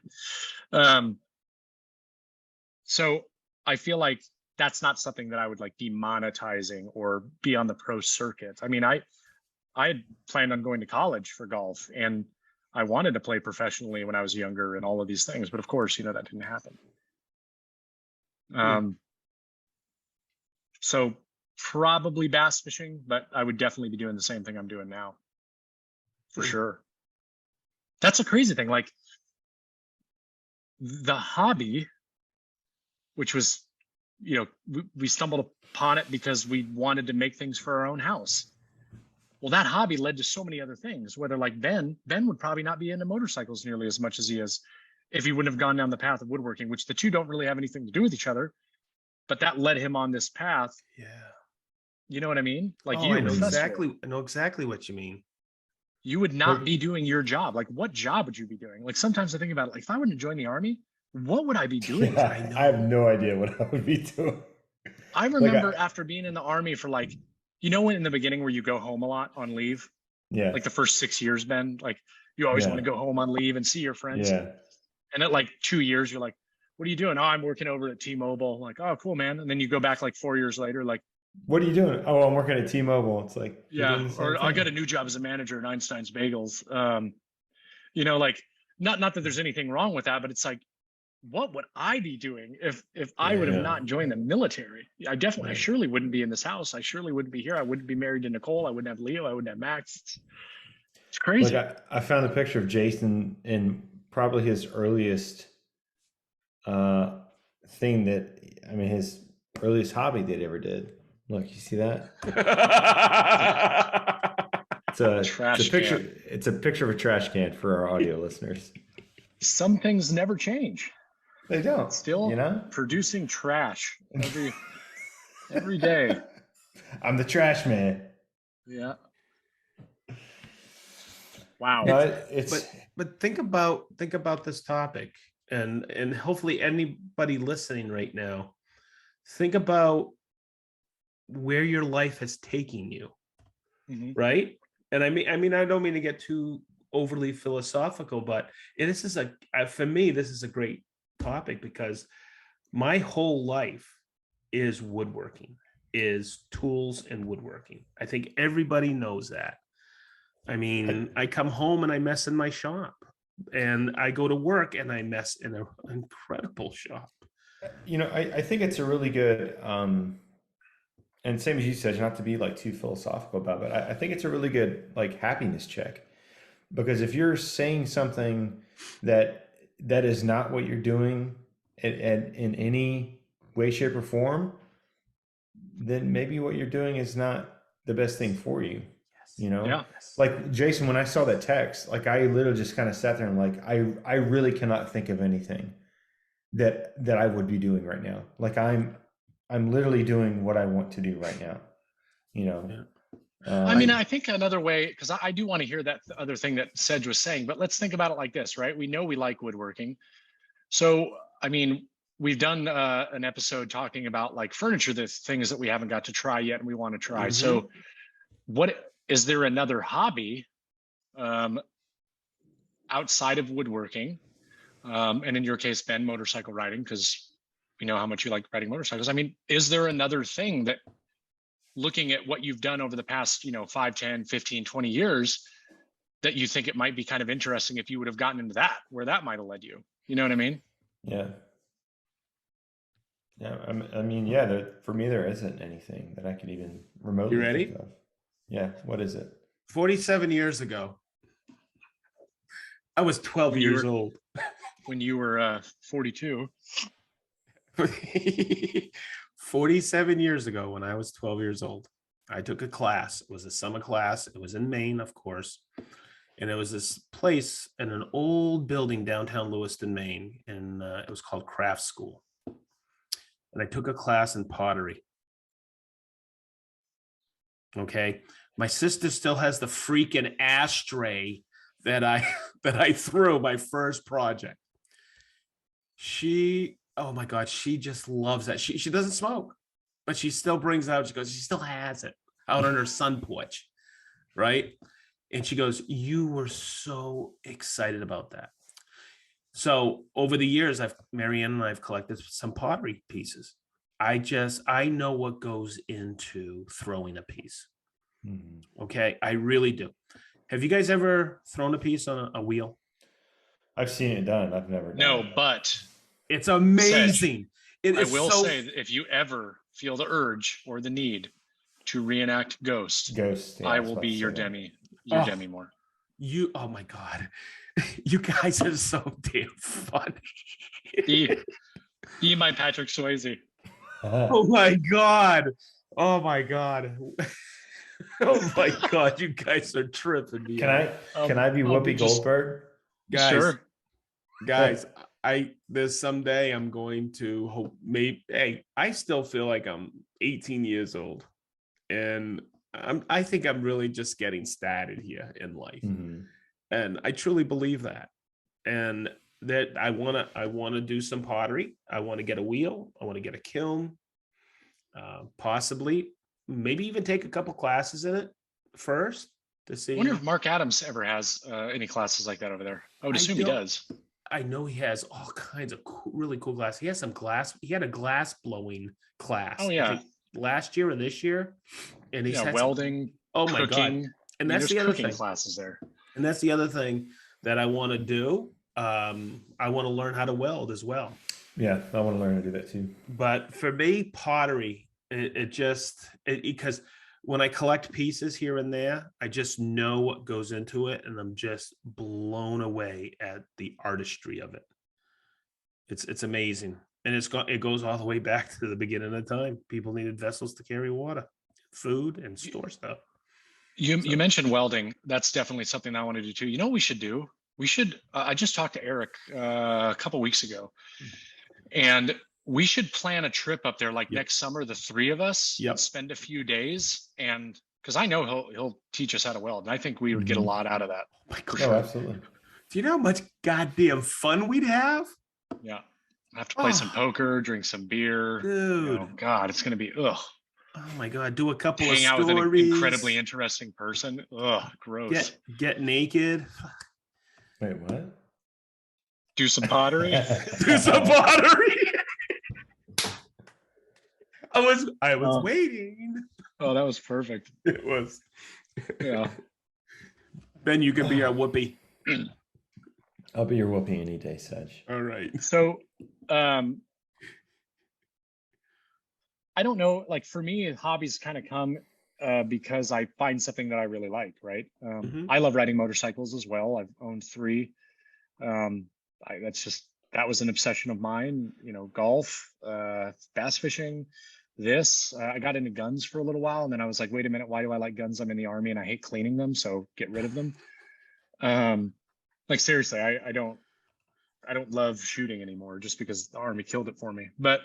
So I feel like that's not something that I would like be monetizing or be on the pro circuit. I mean, I had planned on going to college for golf, and I wanted to play professionally when I was younger and all of these things, but of course, you know, that didn't happen. So probably bass fishing, but I would definitely be doing the same thing I'm doing now, for sure. That's a crazy thing. Like the hobby, which was, you know, we stumbled upon it because we wanted to make things for our own house. Well, that hobby led to so many other things, whether like Ben would probably not be into motorcycles nearly as much as he is if he wouldn't have gone down the path of woodworking, which the two don't really have anything to do with each other, but that led him on this path. Yeah. You know what I mean? Like, I know exactly what you mean. You would not be doing your job. Like, what job would you be doing? Like, sometimes I think about it, like, if I wouldn't join the army, what would I be doing? Yeah, I have no idea what I would be doing. I remember after being in the army for like, you know, when in the beginning where you go home a lot on leave? Yeah. Like the first 6 years, Ben, like you always want to go home on leave and see your friends. Yeah. And at like 2 years, you're like, what are you doing? Oh, I'm working over at T-Mobile. Like, oh, cool, man. And then you go back like 4 years later, like, what are you doing? Oh, I'm working at T-Mobile. It's like, yeah, or I got a new job as a manager at Einstein's Bagels. You know, like, not that there's anything wrong with that, but it's like, what would I be doing if I would have not joined the military? I surely wouldn't be in this house. I surely wouldn't be here. I wouldn't be married to Nicole. I wouldn't have Leo. I wouldn't have Max. It's crazy. Like I found a picture of Jason in probably his earliest thing that, I mean, his earliest hobby that he ever did. Look, you see that? It's a picture. Can. It's a picture of a trash can for our audio listeners. Some things never change. They don't. Still, you know, producing trash every day. I'm the trash man. Yeah. Wow. But think about this topic, and hopefully anybody listening right now, think about where your life has taken you, right? And I mean, I don't mean to get too overly philosophical, but this is for me, this is a great topic because my whole life is woodworking, is tools and woodworking. I think everybody knows that. I mean, I come home and I mess in my shop, and I go to work and I mess in an incredible shop. You know, I think it's a really good, and same as you said, not to be like too philosophical about it, but I think it's a really good like happiness check, because if you're saying something that is not what you're doing in any way, shape, or form, then maybe what you're doing is not the best thing for you. You know, yeah. Like Jason, when I saw that text, like I literally just kind of sat there and like, I really cannot think of anything that I would be doing right now. Like I'm literally doing what I want to do right now, you know? Yeah. I mean, I think another way, because I do want to hear that other thing that Sedge was saying, but let's think about it like this, right? We know we like woodworking. So, I mean, we've done an episode talking about like furniture, the things that we haven't got to try yet and we want to try. Mm-hmm. So is there another hobby outside of woodworking? And in your case, Ben, motorcycle riding, because we know how much you like riding motorcycles. I mean, is there another thing that, looking at what you've done over the past, 5, 10, 15, 20 years, that you think it might be kind of interesting if you would have gotten into that, where that might have led you? You know what I mean? Yeah. Yeah. I mean, yeah, for me, there isn't anything that I could even remotely think of. Yeah. What is it? 47 years ago, I was 12 years old. When you were 42. 47 years ago, when I was 12 years old, I took a class. It was a summer class. It was in Maine, of course. And it was this place in an old building downtown Lewiston, Maine. And it was called Craft School. And I took a class in pottery. Okay. My sister still has the freaking ashtray that I that I threw my first project. Oh my God, she just loves that. She doesn't smoke, but she still brings out, she goes, she still has it out on her sun porch, right? And she goes, you were so excited about that. So over the years, Marianne and I've collected some pottery pieces. I know what goes into throwing a piece. Mm-hmm. Okay, I really do. Have you guys ever thrown a piece on a wheel? I've seen it done. I've never done it. But it's amazing. I will say that if you ever feel the urge or the need to reenact Ghost, yeah, I will be your Demi Moore. Oh my God. You guys are so damn funny. Be my Patrick Swayze. Oh my God. Oh my God. Oh my God. You guys are tripping me. Can I be Whoopi Goldberg? Guys, there's someday I'm going to hope I still feel like I'm 18 years old, and I think I'm really just getting started here in life. Mm-hmm. And I truly believe that. And that I want to do some pottery. I want to get a wheel. I want to get a kiln, possibly maybe even take a couple classes in it first to see. I wonder if Mark Adams ever has any classes like that over there. I would assume he does. I know he has all kinds of really cool glass. He has some glass. He had a glass blowing class. Oh yeah, last year or this year, and he's had welding. My God! And that's the other thing. Classes there. And that's the other thing that I want to do. I want to learn how to weld as well. Yeah, I want to learn to do that too. But for me, pottery, because when I collect pieces here and there, I just know what goes into it, and I'm just blown away at the artistry of it. It's amazing, and it goes all the way back to the beginning of time. People needed vessels to carry water, food, and store stuff. You mentioned welding. That's definitely something I want to do too. You know what we should do? We should. I just talked to Eric a couple weeks ago, and we should plan a trip up there next summer, the three of us, spend a few days, and because I know he'll teach us how to weld, and I think we would get a lot out of that. Oh, absolutely. Do you know how much goddamn fun we'd have? Yeah. I have to play some poker, drink some beer. Dude. God, it's going to be, ugh. Oh my God. Do a couple Hang of stories. Hang out with an incredibly interesting person. Ugh, gross. Get naked. Wait, what? Do some pottery. Do some pottery. I was waiting. Oh, that was perfect. It was. Yeah. Ben, you can be our Whoopi. I'll be your Whoopi any day, Sedge. All right. So, I don't know. For me, hobbies kind of come because I find something that I really like. Right. I love riding motorcycles as well. I've owned 3. That was an obsession of mine. Golf, bass fishing. I got into guns for a little while, and then I was like, wait a minute, why do I like guns? I'm in the Army and I hate cleaning them, so get rid of them. Seriously, I don't love shooting anymore just because the Army killed it for me. But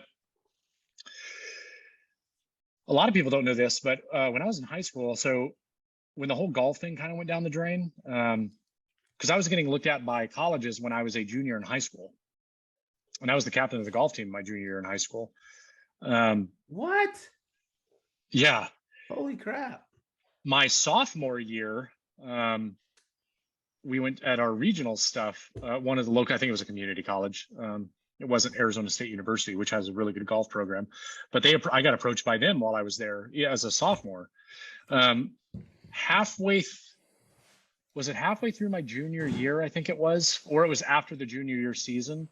a lot of people don't know this, but when I was in high school, so when the whole golf thing kind of went down the drain, because I was getting looked at by colleges when I was a junior in high school, and I was the captain of the golf team my junior year in high school. What? Yeah. Holy crap. My sophomore year, we went at our regional stuff. One of the local, I think it was a community college. It wasn't Arizona State University, which has a really good golf program, but I got approached by them while I was there as a sophomore. Was it halfway through my junior year? I think it was, or it was after the junior year season.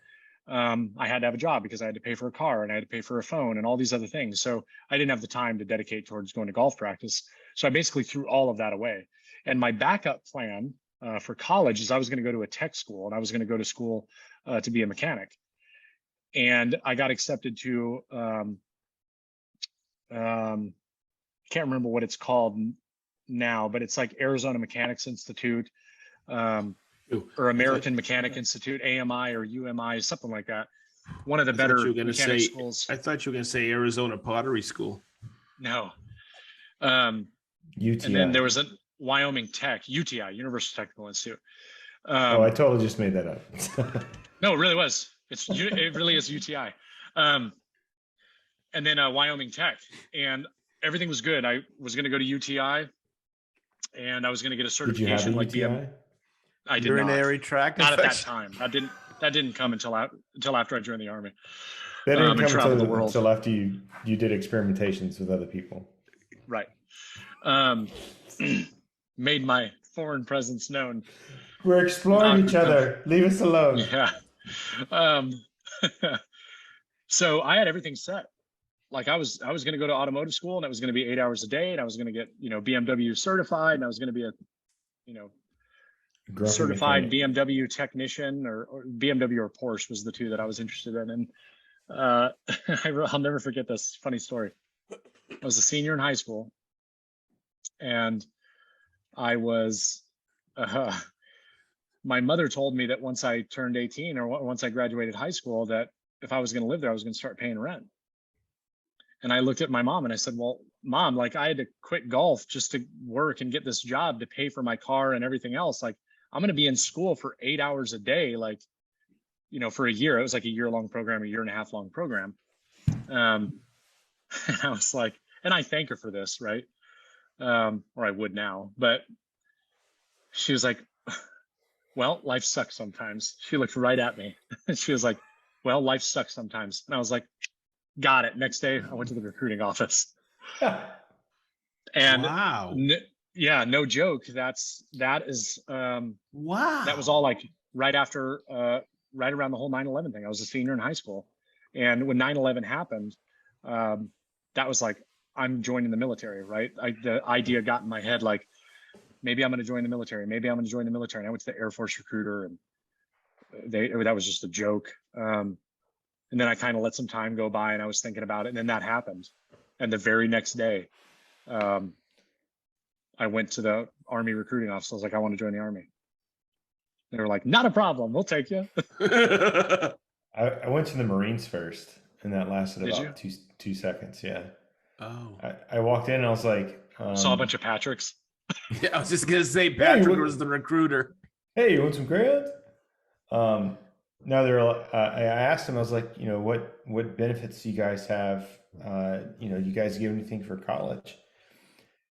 I had to have a job because I had to pay for a car and I had to pay for a phone and all these other things. So I didn't have the time to dedicate towards going to golf practice. So I basically threw all of that away. And my backup plan for college is I was going to go to a tech school, and I was going to go to school to be a mechanic. And I got accepted to can't remember what it's called now, but it's like Arizona Mechanics Institute, or American Mechanic Institute, AMI or UMI, something like that. One of the better mechanic schools. I thought you were going to say Arizona Pottery School. No. UTI. And then there was a Wyoming Tech, UTI, Universal Technical Institute. I totally just made that up. No, it really was. It really is UTI. And then Wyoming Tech, and everything was good. I was going to go to UTI, and I was going to get a certification like UTI? I did Urinary not. tract Not at that infection. time. That didn't come until after I joined the Army. That didn't come the world. until after you did experimentations with other people. Right. Made my foreign presence known. We're exploring each other. Leave us alone. Yeah. So I had everything set. Like I was going to go to automotive school, and it was going to be 8 hours a day, and I was going to get, BMW certified, and I was going to be a, certified BMW technician, or BMW or Porsche was the two that I was interested in. And I'll never forget this funny story. I was a senior in high school, and I was, my mother told me that once I turned 18, or once I graduated high school, that if I was going to live there, I was going to start paying rent. And I looked at my mom and I said, well, Mom, like I had to quit golf just to work and get this job to pay for my car and everything else. Like I'm going to be in school for 8 hours a day, like, for a year. It was like a year-long program, a year-and-a-half-long program. And I was like, and I thank her for this, right? Or I would now, but she was like, well, life sucks sometimes. She looked right at me. She was like, well, life sucks sometimes. And I was like, got it. Next day, I went to the recruiting office. And wow. Yeah, no joke. That is, wow. That was all like right after, right around the whole 9/11 thing. I was a senior in high school. And when 9/11 happened, that was like, I'm joining the military, right? The idea got in my head, like, maybe I'm going to join the military. Maybe I'm going to join the military. And I went to the Air Force recruiter, and that was just a joke. And then I kind of let some time go by, and I was thinking about it, and then that happened. And the very next day, I went to the Army recruiting office. I was like, I want to join the Army. They were like, not a problem. We'll take you. I went to the Marines first, and that lasted about 2 seconds. Yeah. Oh. I walked in and I was like, saw a bunch of Patricks. Yeah, I was just going to say Patrick was the recruiter. Hey, you want some crayons? No, I asked him, I was like, what benefits do you guys have? You guys give anything for college?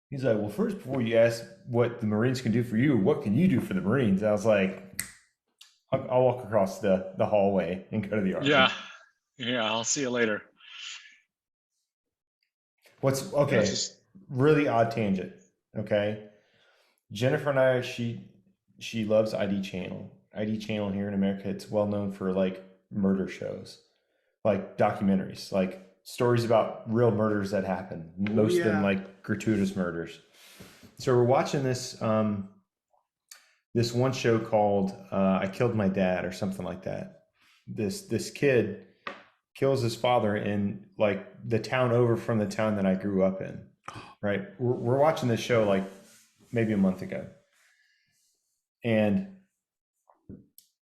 He's like, well, first, before you ask what the Marines can do for you, what can you do for the Marines? I was like, I'll walk across the hallway and go to the Army. Yeah. I'll see you later. Really odd tangent. Okay. Jennifer and I, she loves ID Channel. ID Channel here in America, it's well known for like murder shows, like documentaries, like stories about real murders that happen, most of them like gratuitous murders. So we're watching this this one show called I Killed My Dad or something like that. This kid kills his father in like the town over from the town that I grew up in. Right? We're watching this show like maybe a month ago. And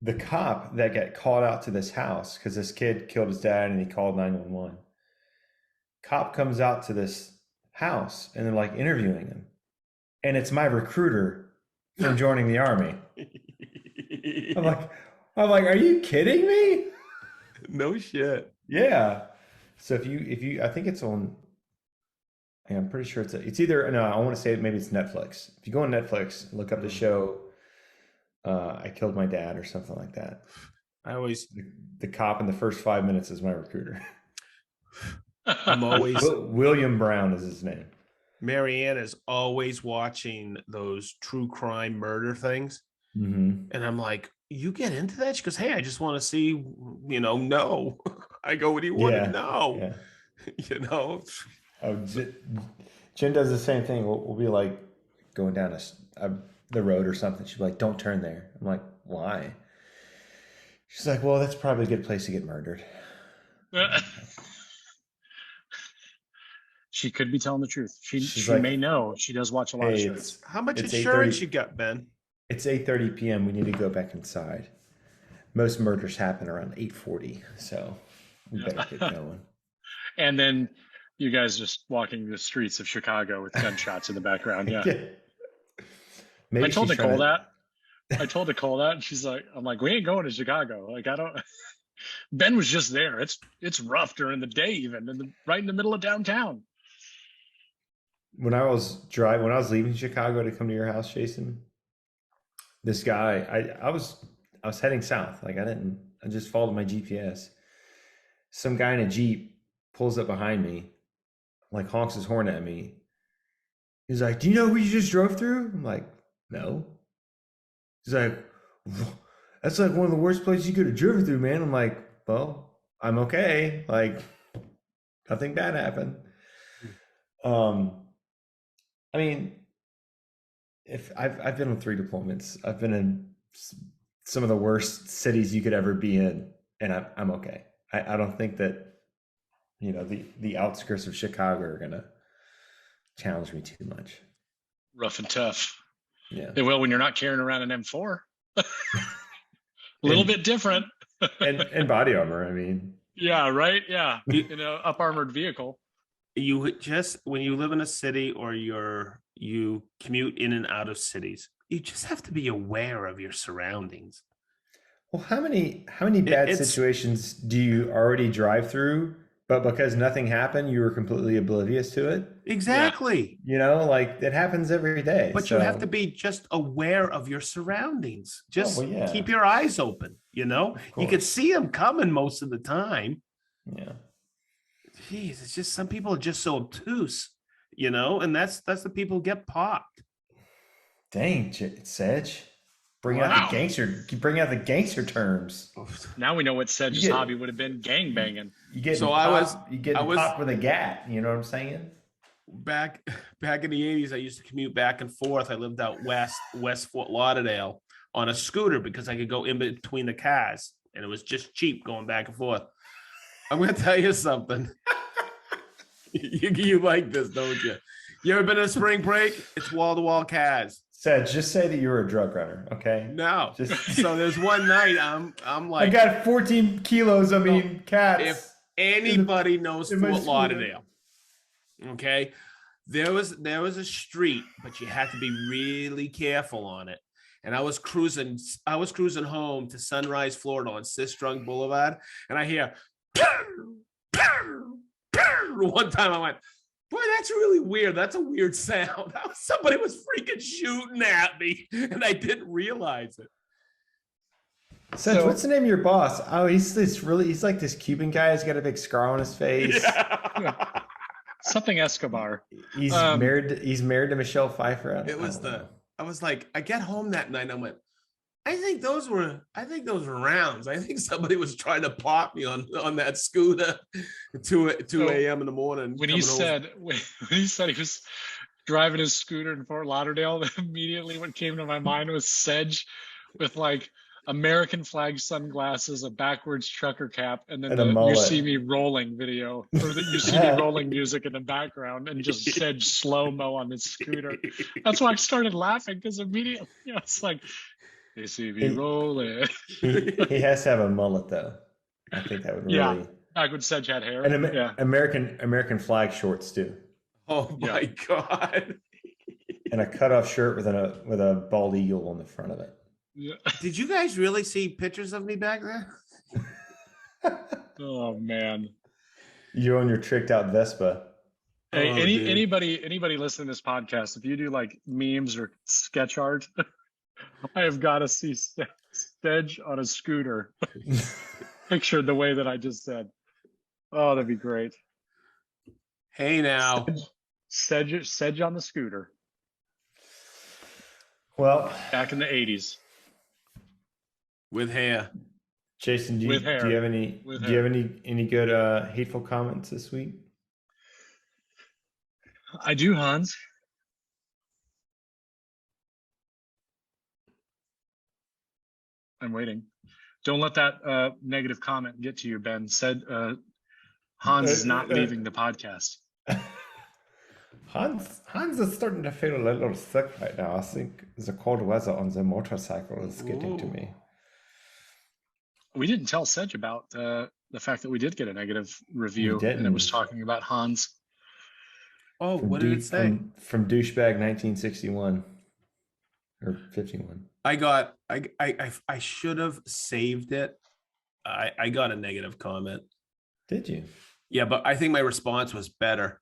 the cop that got called out to this house, because this kid killed his dad and he called 911. Cop comes out to this house and they're like interviewing him. And it's my recruiter from joining the Army. I'm like, are you kidding me? No shit. Yeah. So if you I think it's on, I'm pretty sure it's either, no, I want to say maybe it's Netflix. If you go on Netflix and look up the show, I Killed My Dad or something like that. I always, the cop in the first 5 minutes is my recruiter. I'm always, William Brown is his name. Marianne is always watching those true crime murder things. Mm-hmm. And I'm like, you get into that? She goes, hey, I just want to see, no. I go, what do you want to know? Yeah. Oh, Jen does the same thing. We'll be like going down the road or something. She's like, don't turn there. I'm like, why? She's like, well, that's probably a good place to get murdered. She could be telling the truth. She's She like, may know. She does watch a lot of hey, shows. How much it's insurance 8:30 you got, Ben? It's 8:30 p.m. We need to go back inside. Most murders happen around 8:40, so we better get going. And then you guys just walking the streets of Chicago with gunshots in the background. Yeah. Maybe I told she's Nicole trying that. I told Nicole that, and she's like, I'm like, we ain't going to Chicago. Like, I don't. Ben was just there. It's rough during the day, even right in the middle of downtown. When I was leaving Chicago to come to your house, Jason, this guy, I was heading south. Like I just followed my GPS. Some guy in a Jeep pulls up behind me, like honks his horn at me. He's like, "Do you know who you just drove through?" I'm like, "No." He's like, "That's like one of the worst places you could have driven through, man." I'm like, "Well, I'm okay. Like, nothing bad happened." I mean, if I've been on 3 deployments, I've been in some of the worst cities you could ever be in, and I'm okay. I don't think that the outskirts of Chicago are gonna challenge me too much. Rough and tough. Yeah, They will when you're not carrying around an M4. A little bit different. and body armor. I mean, yeah, right. Yeah, in an up armored vehicle. When you live in a city or you commute in and out of cities, you just have to be aware of your surroundings. well, how many bad situations do you already drive through, but because nothing happened, you were completely oblivious to it? Exactly. Yeah. Like it happens every day. But you have to be just aware of your surroundings. Just yeah. keep your eyes open. You can see them coming most of the time. Yeah. Jeez, it's just some people are just so obtuse, and that's the people who get popped. Dang, Sedge. Bring out the gangster terms. Now we know what Sedge's hobby would have been: gang banging. You get popped with a gat. You know what I'm saying? Back in the 80s, I used to commute back and forth. I lived out West Fort Lauderdale on a scooter because I could go in between the cars, and it was just cheap going back and forth. I'm going to tell you something. You like this, don't you? You ever been in a spring break? It's wall-to-wall cars. Sedge, just say that you were a drug runner, okay? No. So there's one night I'm like, I got 14 kilos. Cats. If anybody knows Fort Lauderdale, okay, there was a street, but you had to be really careful on it. And I was cruising home to Sunrise, Florida on Sistrunk Boulevard, and I hear one time I went, boy, that's really weird. That's a weird sound. Somebody was freaking shooting at me, and I didn't realize it. So, what's the name of your boss? Oh, he's like this Cuban guy. He's got a big scar on his face. Yeah. Something Escobar. He's married. He's married to Michelle Pfeiffer. I was like, I get home that night and I went, I think those were rounds. I think somebody was trying to pop me on that scooter at 2 a.m. in the morning. When he said he was driving his scooter in Fort Lauderdale, immediately what came to my mind was Sedge with like American flag sunglasses, a backwards trucker cap, and then You See Me Rolling video, or the You See Me Rolling music in the background, and just Sedge slow-mo on his scooter. That's why I started laughing, because immediately it's like, you see me rolling. He has to have a mullet, though. I think that would really. Yeah, back when Sedge had hair. And American flag shorts too. Oh my God! And a cutoff shirt with a bald eagle on the front of it. Yeah. Did you guys really see pictures of me back there? Oh man! You on your tricked out Vespa. Hey, anybody listening to this podcast, if you do like memes or sketch art, I have got to see Sedge on a scooter, pictured the way that I just said. Oh, that'd be great. Hey now, Sedge on the scooter. Well, back in the 80s. With hair. Jason, do you have any good hateful comments this week? I do, Hans. I'm waiting. Don't let that negative comment get to you, Ben. Said Hans is not leaving the podcast. Hans is starting to feel a little sick right now. I think the cold weather on the motorcycle is getting to me. We didn't tell Sedge about the fact that we did get a negative review, and it was talking about Hans. Oh, what did it say? From douchebag 1961 or 51. I should have saved it. I got a negative comment. Did you? Yeah, but I think my response was better.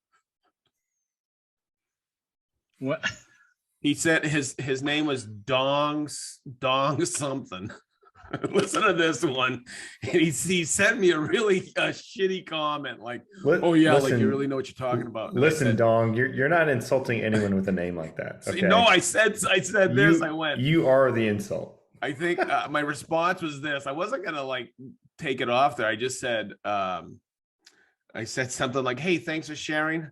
What? He said his name was Dong something. Listen to this one. He sent me a really shitty comment, like, "Oh yeah, listen, like you really know what you're talking about." And listen, Dong, you're not insulting anyone with a name like that. Okay? No, I said this. I went. You are the insult. I think my response was this. I wasn't gonna like take it off there. I just said, I said something like, "Hey, thanks for sharing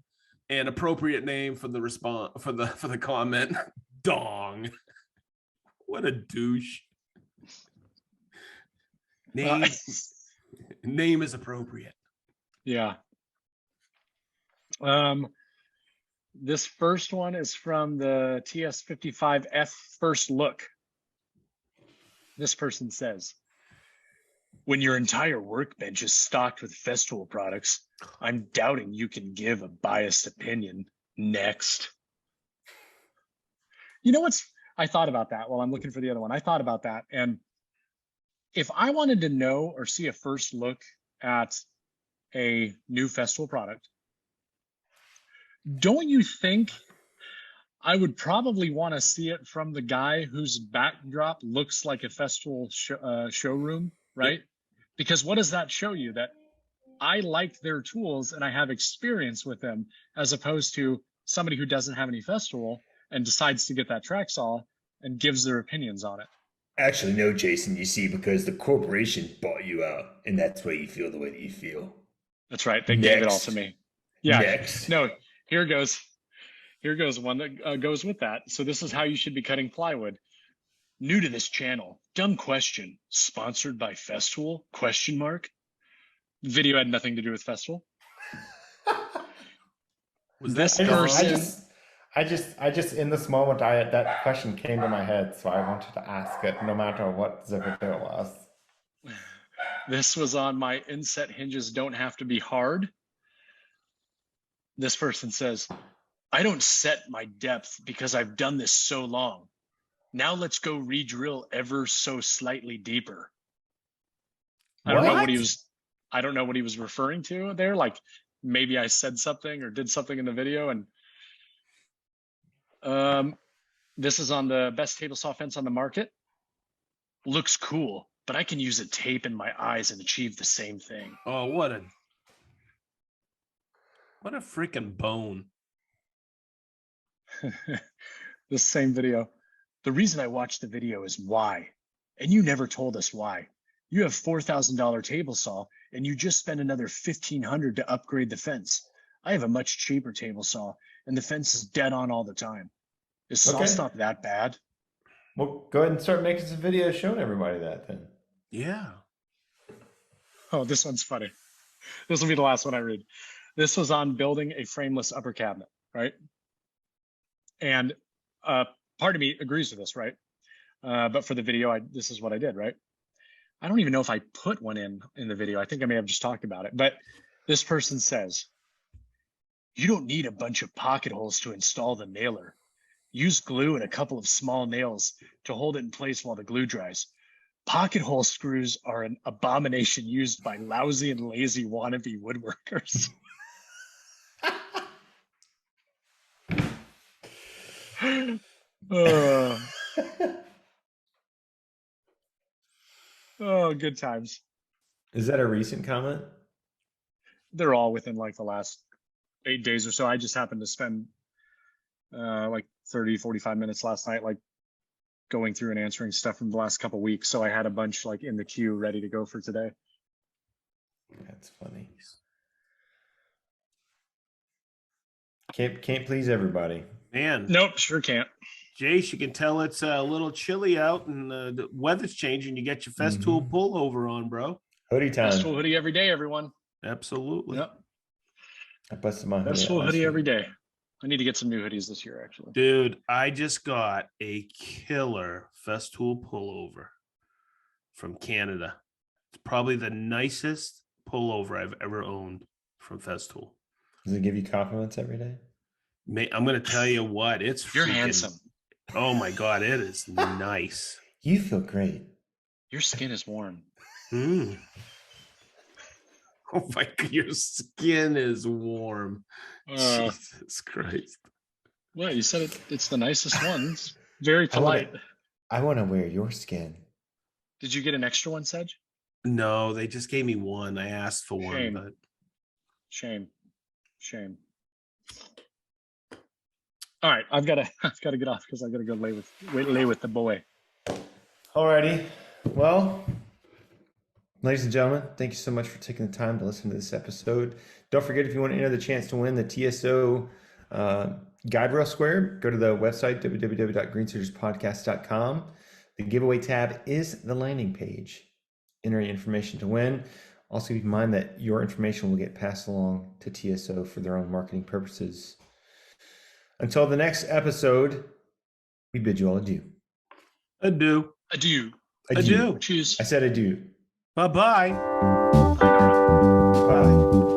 an appropriate name for the response for the comment." Dong. What a douche. Name is appropriate. Yeah. This first one is from the TS55F First Look. This person says, when your entire workbench is stocked with Festool products, I'm doubting you can give a biased opinion. Next. You know what's, I thought about that while I'm looking for the other one. I thought about that, and if I wanted to know or see a first look at a new Festool product, don't you think I would probably want to see it from the guy whose backdrop looks like a Festool showroom, right? Because what does that show you? That I like their tools and I have experience with them, as opposed to somebody who doesn't have any Festool and decides to get that track saw and gives their opinions on it. Actually, no, Jason, you see, because the corporation bought you out, and that's why you feel the way that you feel. That's right. They gave it all to me. Yeah. Next. No, here goes. Here goes one that goes with that. So this is how you should be cutting plywood. New to this channel. Dumb question. Sponsored by Festool? ? The video had nothing to do with Festool. Was this person? I just in this moment, that question came to my head, so I wanted to ask it, no matter what the video was. This was on my inset hinges don't have to be hard. This person says, I don't set my depth because I've done this so long. Now let's go re-drill ever so slightly deeper. I don't know what he was referring to there. Like maybe I said something or did something in the video, and this is on the best table saw fence on the market. Looks cool, but I can use a tape in my eyes and achieve the same thing. Oh, what a freaking bone. This same video. The reason I watched the video is why. And you never told us why. You have $4,000 table saw and you just spent another $1,500 to upgrade the fence. I have a much cheaper table saw and the fence is dead on all the time. Is saw stop that bad? Well, go ahead and start making some videos showing everybody that then. Yeah. Oh, this one's funny. This will be the last one I read. This was on building a frameless upper cabinet, right? And part of me agrees with this, right? But for the video, this is what I did, right? I don't even know if I put one in the video. I think I may have just talked about it. But this person says, you don't need a bunch of pocket holes to install the nailer. Use glue and a couple of small nails to hold it in place while the glue dries. Pocket hole screws are an abomination used by lousy and lazy wannabe woodworkers. Oh, good times. Is that a recent comment? They're all within like the last 8 days or so. I just happened to spend like 30, 45 minutes last night, like going through and answering stuff from the last couple of weeks. So I had a bunch like in the queue ready to go for today. That's funny. Can't please everybody. Man. Nope, sure can't. Jace, you can tell it's a little chilly out and the weather's changing. You get your Festool pullover on, bro. Hoodie time. Festool hoodie every day, everyone. Absolutely. Yep. I busted my hoodie. Festool hoodie every day. I need to get some new hoodies this year, actually. Dude, I just got a killer Festool pullover from Canada. It's probably the nicest pullover I've ever owned from Festool. Does it give you compliments every day? I'm going to tell you what, it's You're freaking, handsome. Oh my God, it is nice. You feel great. Your skin is warm. Mm. Oh my God, your skin is warm. Jesus Christ. Well, you said it's the nicest one. It's very polite. I want to wear your skin. Did you get an extra one, Sedge? No, they just gave me one. I asked for Shame. one, but Shame. All right, I've got to get off because I've got to go lay with the boy. Alrighty. Well, ladies and gentlemen, thank you so much for taking the time to listen to this episode. Don't forget, if you want to enter the chance to win the TSO Guide Rail Square, go to the website, www.greensurgerspodcast.com. The giveaway tab is the landing page. Enter your information to win. Also, keep in mind that your information will get passed along to TSO for their own marketing purposes. Until the next episode, we bid you all adieu. Adieu. Adieu. Adieu. Cheers. I said adieu. Bye-bye. Bye.